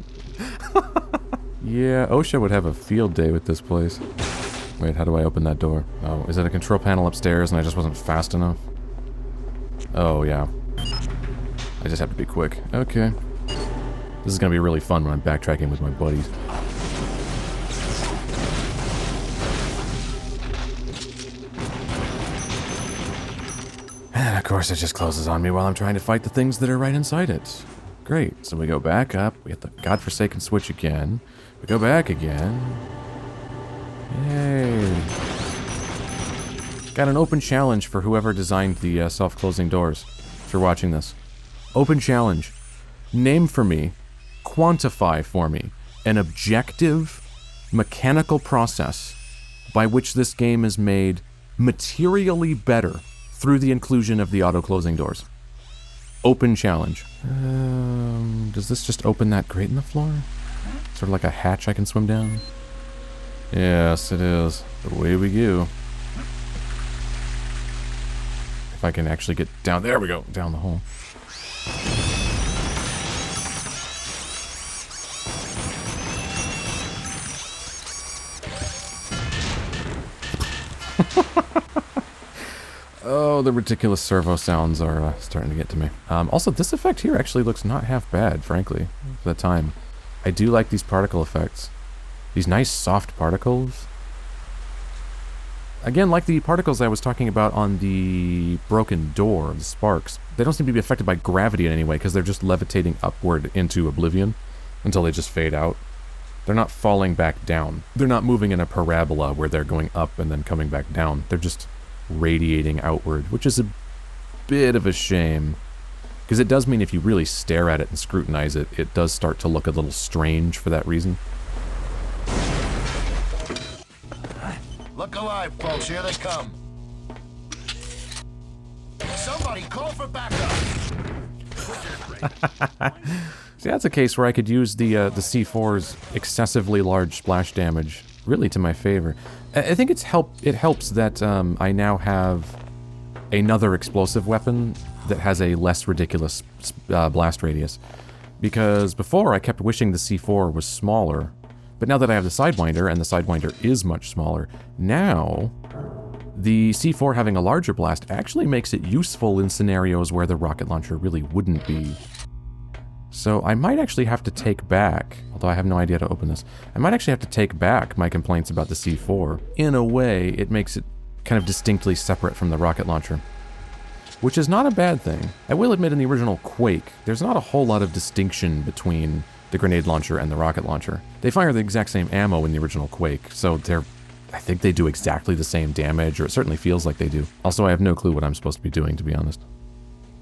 Yeah, OSHA would have a field day with this place. Wait, how do I open that door? Oh, is it a control panel upstairs and I just wasn't fast enough? Oh, yeah. I just have to be quick. Okay. This is gonna be really fun when I'm backtracking with my buddies. And of course it just closes on me while I'm trying to fight the things that are right inside it. Great, so we go back up, we hit the godforsaken switch again, we go back again. Yay. Got an open challenge for whoever designed the self-closing doors. If you're watching this. Open challenge. Name for me, quantify for me, an objective, mechanical process by which this game is made materially better through the inclusion of the auto-closing doors. Open challenge. Does this just open that grate in the floor? Sort of like a hatch I can swim down? Yes, it is. Away we go. If I can actually get down, there we go, down the hole. Oh, the ridiculous servo sounds are starting to get to me. Also, this effect here actually looks not half bad, frankly, for the time. I do like these particle effects. These nice soft particles. Again, like the particles I was talking about on the broken door, the sparks, they don't seem to be affected by gravity in any way because they're just levitating upward into oblivion until they just fade out. They're not falling back down. They're not moving in a parabola where they're going up and then coming back down. They're just radiating outward, which is a bit of a shame. Because it does mean if you really stare at it and scrutinize it, it does start to look a little strange for that reason. Look alive, folks. Here they come. Somebody call for backup. See, that's a case where I could use the C4's excessively large splash damage really to my favor. I think it helps that I now have another explosive weapon that has a less ridiculous blast radius. Because before I kept wishing the C4 was smaller, but now that I have the Sidewinder, and the Sidewinder is much smaller, now the C4 having a larger blast actually makes it useful in scenarios where the rocket launcher really wouldn't be. So I might actually have to take back, although I have no idea how to open this, I might actually have to take back my complaints about the C4. In a way, it makes it kind of distinctly separate from the rocket launcher, which is not a bad thing. I will admit in the original Quake, there's not a whole lot of distinction between the grenade launcher and the rocket launcher. They fire the exact same ammo in the original Quake, so I think they do exactly the same damage, or it certainly feels like they do. Also, I have no clue what I'm supposed to be doing, to be honest.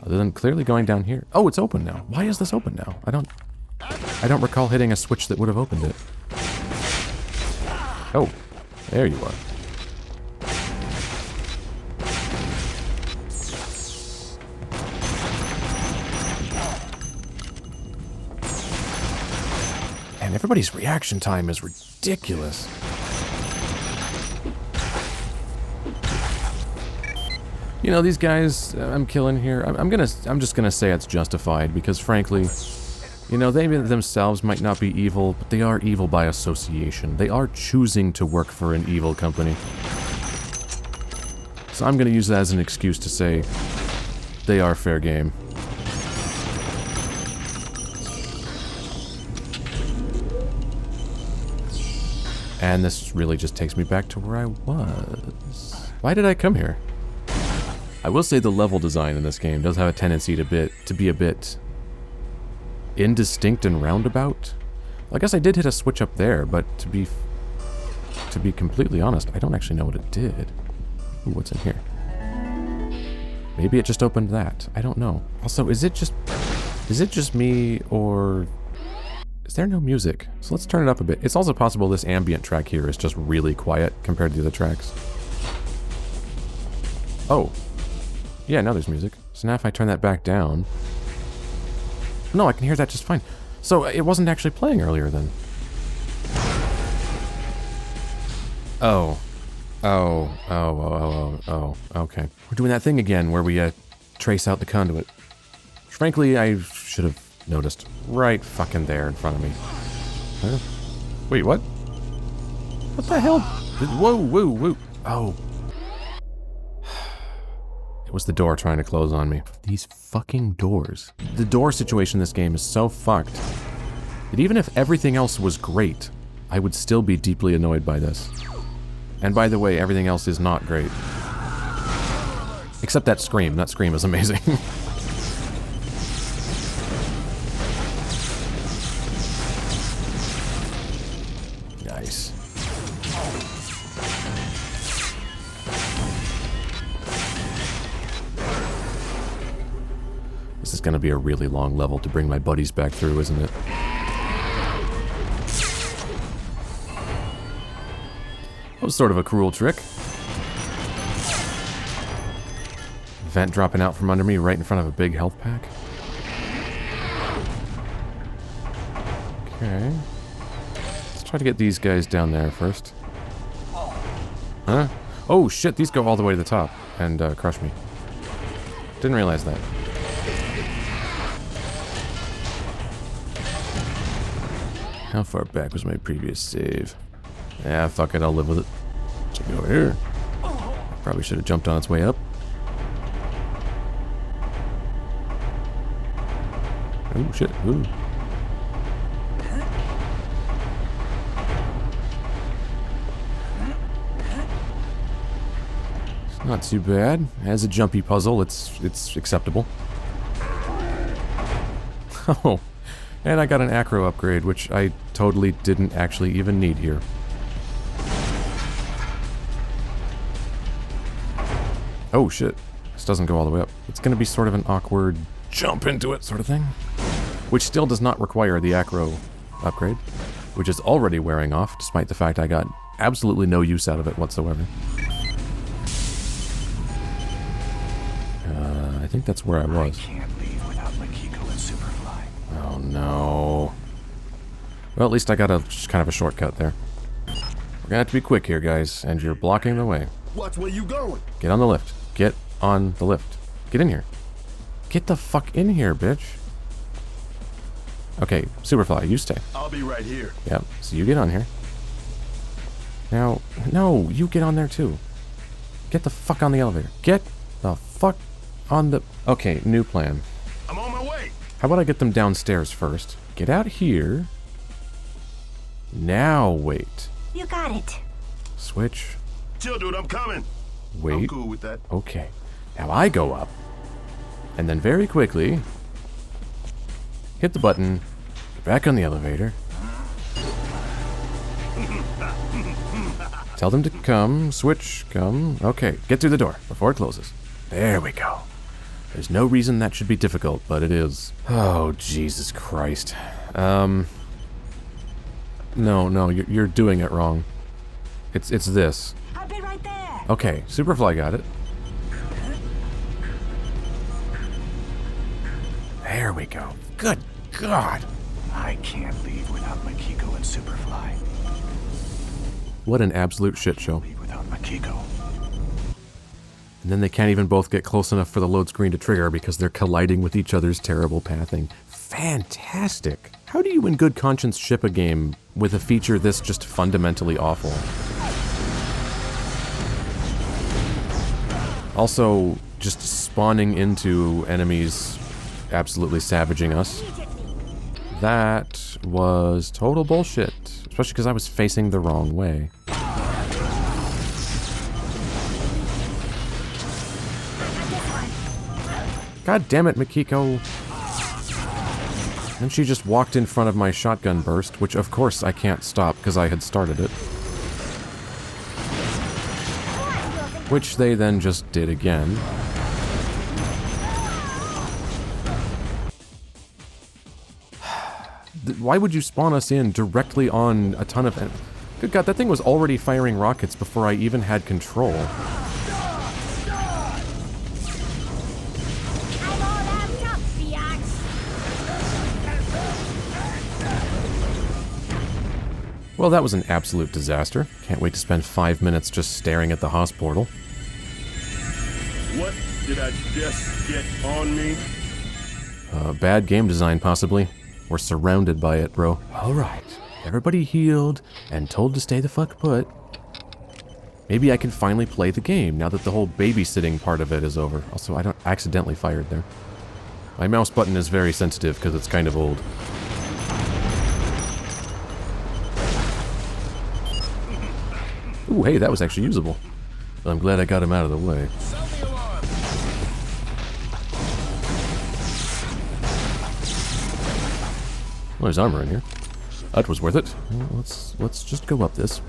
Other than clearly going down here. Oh, it's open now. Why is this open now? I don't recall hitting a switch that would have opened it. Oh, there you are. And everybody's reaction time is ridiculous. You know, these guys I'm killing here, I'm just gonna say it's justified, because frankly, you know, they themselves might not be evil, but they are evil by association. They are choosing to work for an evil company. So I'm gonna use that as an excuse to say they are fair game. And this really just takes me back to where I was. Why did I come here? I will say the level design in this game does have a tendency to be a bit indistinct and roundabout. Well, I guess I did hit a switch up there, but to be completely honest, I don't actually know what it did. Ooh, what's in here? Maybe it just opened that. I don't know. Also, is it just me, or is there no music? So let's turn it up a bit. It's also possible this ambient track here is just really quiet compared to the other tracks. Oh. Yeah, now there's music. So now if I turn that back down... No, I can hear that just fine. So it wasn't actually playing earlier then. Oh. Oh, okay. We're doing that thing again where we trace out the conduit. Frankly, I should have noticed. Right fucking there in front of me. Huh? Wait, what? What the hell? Whoa. Oh. It was the door trying to close on me. These fucking doors. The door situation in this game is so fucked that even if everything else was great, I would still be deeply annoyed by this. And by the way, everything else is not great. Except that scream. That scream is amazing. Nice. This is gonna be a really long level to bring my buddies back through, isn't it? That was sort of a cruel trick. Vent dropping out from under me right in front of a big health pack. Okay. Let's try to get these guys down there first. Huh? Oh shit, these go all the way to the top and crush me. Didn't realize that. How far back was my previous save? Yeah, fuck it, I'll live with it. Check it over here. Probably should have jumped on its way up. Oh shit, ooh. It's not too bad. As a jumpy puzzle, it's acceptable. Oh, and I got an acro upgrade, which I totally didn't actually even need here. Oh shit, this doesn't go all the way up. It's gonna be sort of an awkward jump into it sort of thing. Which still does not require the acro upgrade, which is already wearing off, despite the fact I got absolutely no use out of it whatsoever. I think that's where I was. I can't leave without Mikiko and Superfly. Oh no. Well, at least I got a kind of a shortcut there. We're gonna have to be quick here, guys, and you're blocking the way. Watch where you going. Get on the lift. Get on the lift. Get in here. Get the fuck in here, bitch. Okay, Superfly, you stay. I'll be right here. Yep, so you get on here. Now, no, you get on there too. Get the fuck on the elevator. Get the fuck on the... Okay, new plan. I'm on my way. How about I get them downstairs first? Get out here. Now wait. You got it. Switch. Chill, dude, I'm coming. Wait. I'm cool with that. Okay. Now I go up. And then very quickly... hit the button. Get back on the elevator. Tell them to come. Switch. Come. Okay. Get through the door before it closes. There we go. There's no reason that should be difficult, but it is. Oh, Jesus Christ. No, you're doing it wrong. It's this. I'll be right there. Okay, Superfly got it. There we go. Good God. I can't leave without Mikiko and Superfly. What an absolute shit show. Leave without Mikiko. And then they can't even both get close enough for the load screen to trigger because they're colliding with each other's terrible pathing. Fantastic. How do you in good conscience ship a game with a feature this just fundamentally awful? Also, just spawning into enemies absolutely savaging us. That was total bullshit. Especially because I was facing the wrong way. God damn it, Mikiko. And she just walked in front of my shotgun burst, which of course I can't stop because I had started it. Which they then just did again. Why would you spawn us in directly on a ton of... Good God, that thing was already firing rockets before I even had control. Well, that was an absolute disaster. Can't wait to spend 5 minutes just staring at the Haas portal. What did I just get on me? Bad game design, possibly. We're surrounded by it, bro. Alright. Everybody healed and told to stay the fuck put. Maybe I can finally play the game now that the whole babysitting part of it is over. Also, I don't accidentally fired there. My mouse button is very sensitive because it's kind of old. Ooh, hey, that was actually usable. I'm glad I got him out of the way. Well, there's armor in here. That was worth it. Well, let's just go up this.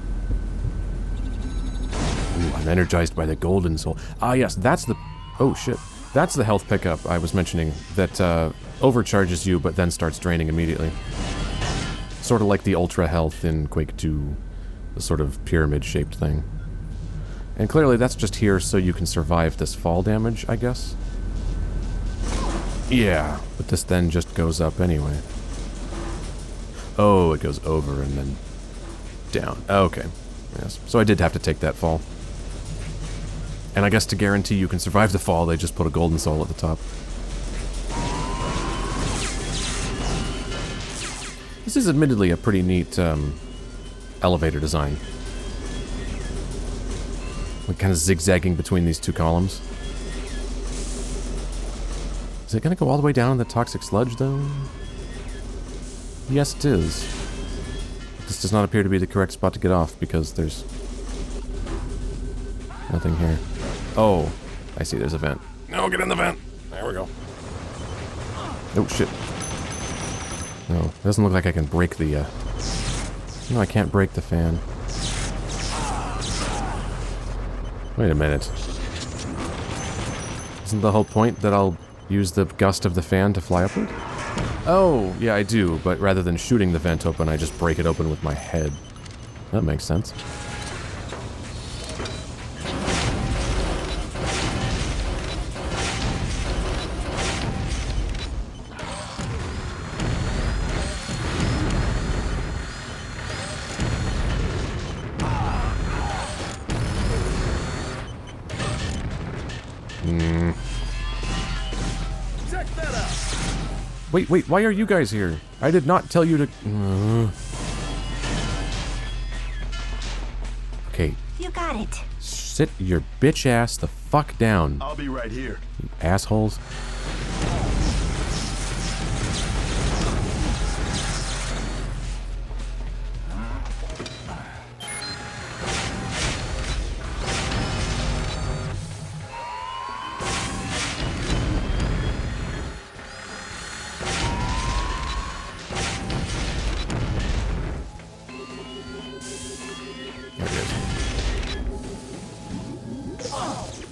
Ooh, I'm energized by the golden soul. Ah, yes, that's the... Oh, shit. That's the health pickup I was mentioning that overcharges you but then starts draining immediately. Sort of like the ultra health in Quake II. The sort of pyramid-shaped thing. And clearly that's just here so you can survive this fall damage, I guess. Yeah, but this then just goes up anyway. Oh, it goes over and then down. Okay. Yes. So I did have to take that fall. And I guess to guarantee you can survive the fall, they just put a golden soul at the top. This is admittedly a pretty neat elevator design. Like kind of zigzagging between these two columns. Is it going to go all the way down in the toxic sludge, though? Yes, it is. This does not appear to be the correct spot to get off because there's nothing here. Oh, I see, there's a vent. No, get in the vent. There we go. Oh, shit. No, it doesn't look like I can break the, No, I can't break the fan. Wait a minute. Isn't the whole point that I'll use the gust of the fan to fly upward? Oh, yeah, I do, but rather than shooting the vent open, I just break it open with my head. That makes sense. Wait, why are you guys here? I did not tell you to... Okay. You got it. Sit your bitch ass the fuck down. I'll be right here. You assholes.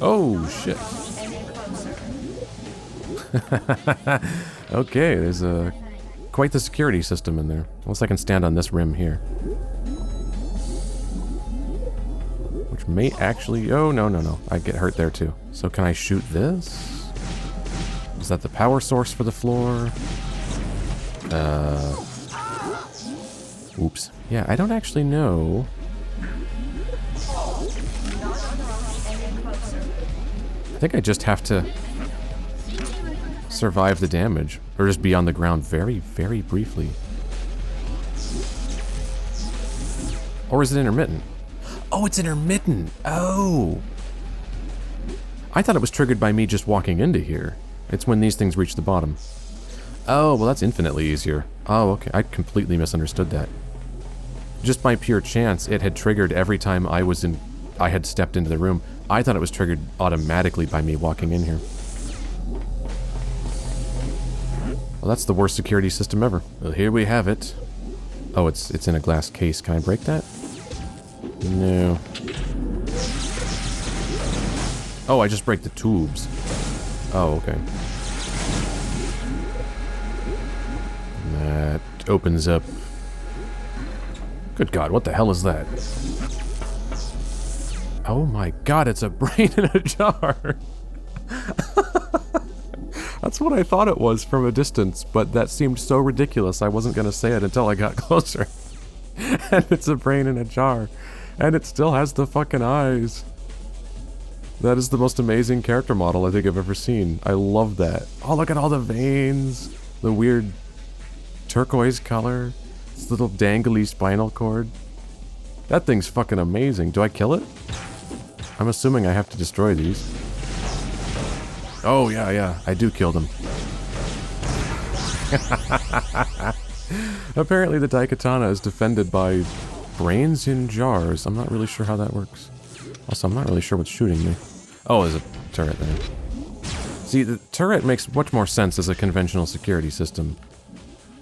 Oh, shit. Okay, there's quite the security system in there. Unless I can stand on this rim here. Which may actually... Oh, no. I get hurt there, too. So can I shoot this? Is that the power source for the floor? Oops. Yeah, I don't actually know. I think I just have to survive the damage, or just be on the ground very, very briefly. Or is it intermittent? Oh, it's intermittent! Oh! I thought it was triggered by me just walking into here. It's when these things reach the bottom. Oh, well that's infinitely easier. Oh, okay, I completely misunderstood that. Just by pure chance, it had triggered every time I had stepped into the room. I thought it was triggered automatically by me walking in here. Well, that's the worst security system ever. Well, here we have it. Oh, it's in a glass case. Can I break that? No. Oh, I just break the tubes. Oh, okay. That opens up. Good God, what the hell is that? Oh my God, it's a brain in a jar! That's what I thought it was from a distance, but that seemed so ridiculous I wasn't gonna say it until I got closer. And it's a brain in a jar. And it still has the fucking eyes. That is the most amazing character model I think I've ever seen. I love that. Oh, look at all the veins. The weird turquoise color. This little dangly spinal cord. That thing's fucking amazing. Do I kill it? I'm assuming I have to destroy these. Oh, yeah. I do kill them. Apparently the Daikatana is defended by brains in jars. I'm not really sure how that works. Also, I'm not really sure what's shooting me. Oh, there's a turret there. See, the turret makes much more sense as a conventional security system.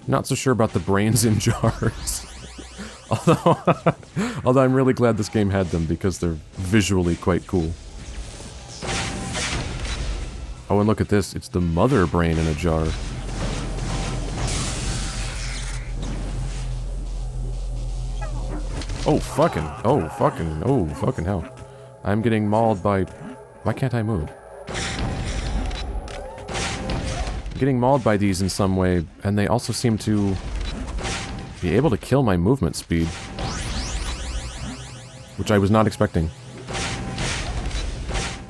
Not so sure about the brains in jars. Although I'm really glad this game had them because they're visually quite cool. Oh, and look at this. It's the mother brain in a jar. Oh, fucking hell. I'm getting mauled by... Why can't I move? I'm getting mauled by these in some way, and they also seem to be able to kill my movement speed. Which I was not expecting.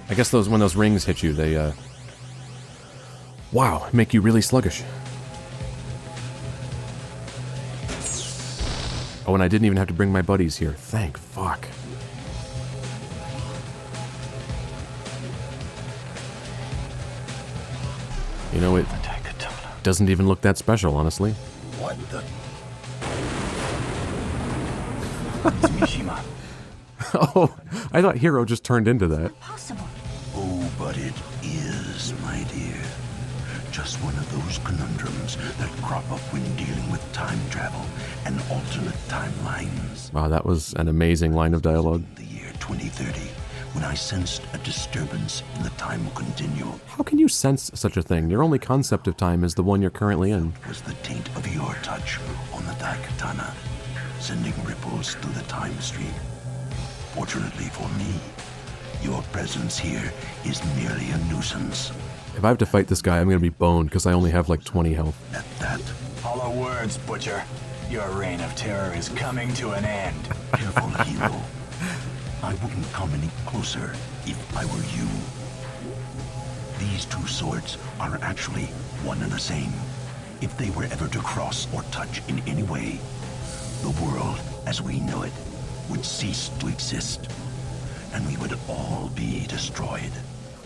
I guess when those rings hit you, they, wow, make you really sluggish. Oh, and I didn't even have to bring my buddies here. Thank fuck. You know, it doesn't even look that special, honestly. What the? It's Mishima. Oh, I thought Hero just turned into that. Possible. Oh, but it is, my dear. Just one of those conundrums that crop up when dealing with time travel and alternate timelines. Wow, that was an amazing line of dialogue. The year 2030, when I sensed a disturbance in the time continuum, How can you sense such a thing? Your only concept of time is the one you're currently in. was the taint of your touch on the Daikatana, sending ripples through the time stream. Fortunately for me, your presence here is merely a nuisance. If I have to fight this guy, I'm gonna be boned because I only have like 20 health. At that, Hollow words, Butcher. Your reign of terror is coming to an end. careful, Hero. I wouldn't come any closer if I were you. These two swords are actually one and the same. If they were ever to cross or touch in any way, the world as we know it would cease to exist, and we would all be destroyed.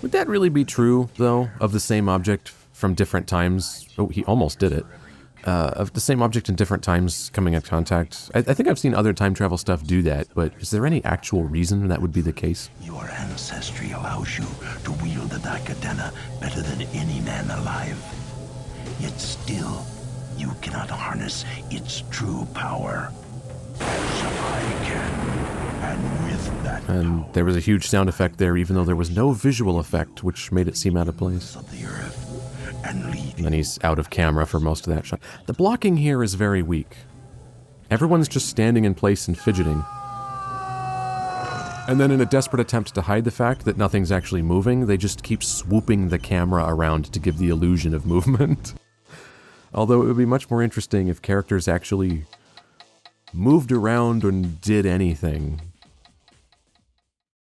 Would that really be true, though, of the same object from different times? Oh, he almost did it. Of the same object in different times coming in contact. I think I've seen other time travel stuff do that, but is there any actual reason that would be the case? Your ancestry allows you to wield the Daikatana better than any man alive. Yet still, you cannot harness its true power. As I can, and with that And there was a huge sound effect there, even though there was no visual effect, which made it seem out of place. of the earth, and lead And then he's out of camera for most of that shot. The blocking here is very weak. Everyone's just standing in place and fidgeting. And then in a desperate attempt to hide the fact that nothing's actually moving, they just keep swooping the camera around to give the illusion of movement. Although it would be much more interesting if characters actually moved around and did anything.